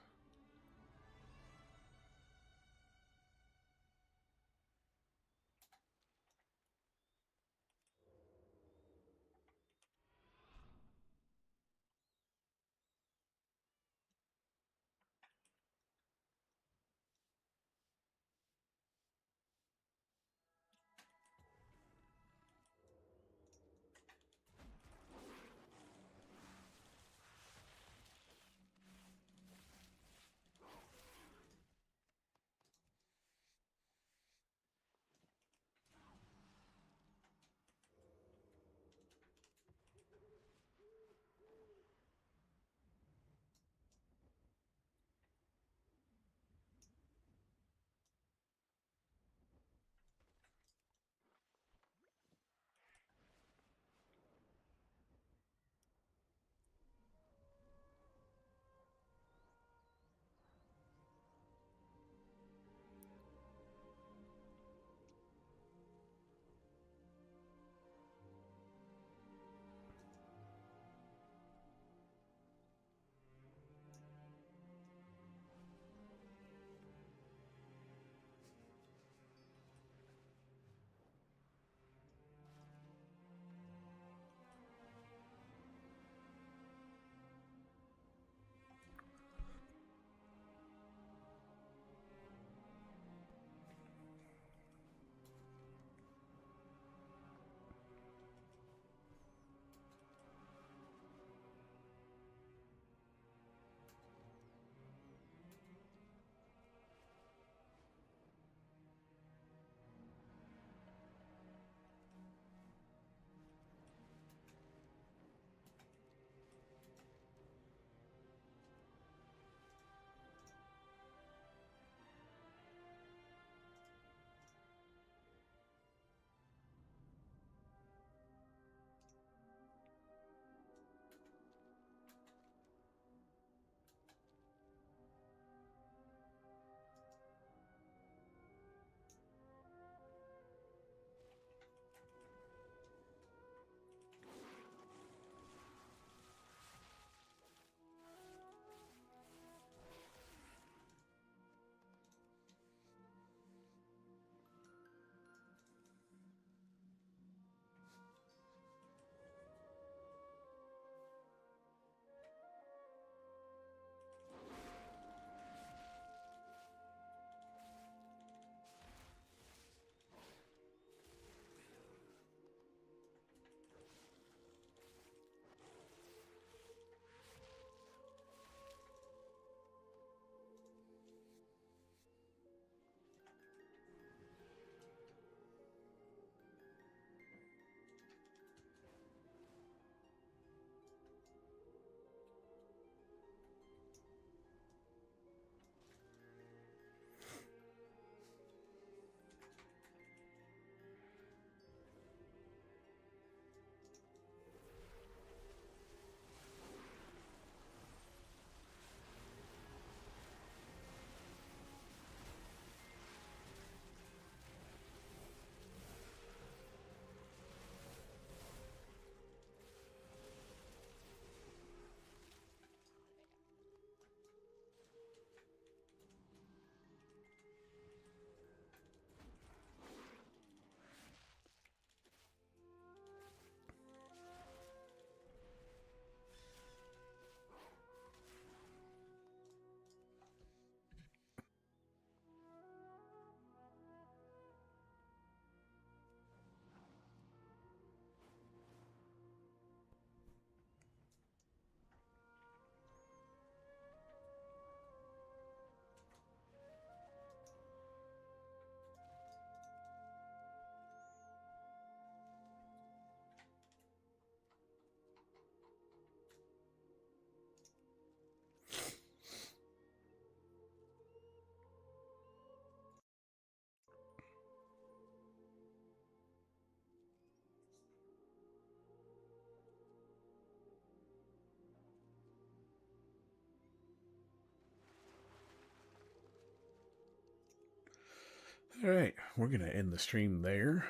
All right, we're going to end the stream there.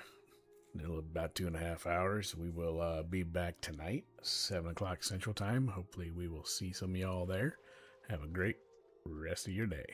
In about 2.5 hours, we will be back tonight, 7 o'clock Central Time. Hopefully, we will see some of y'all there. Have a great rest of your day.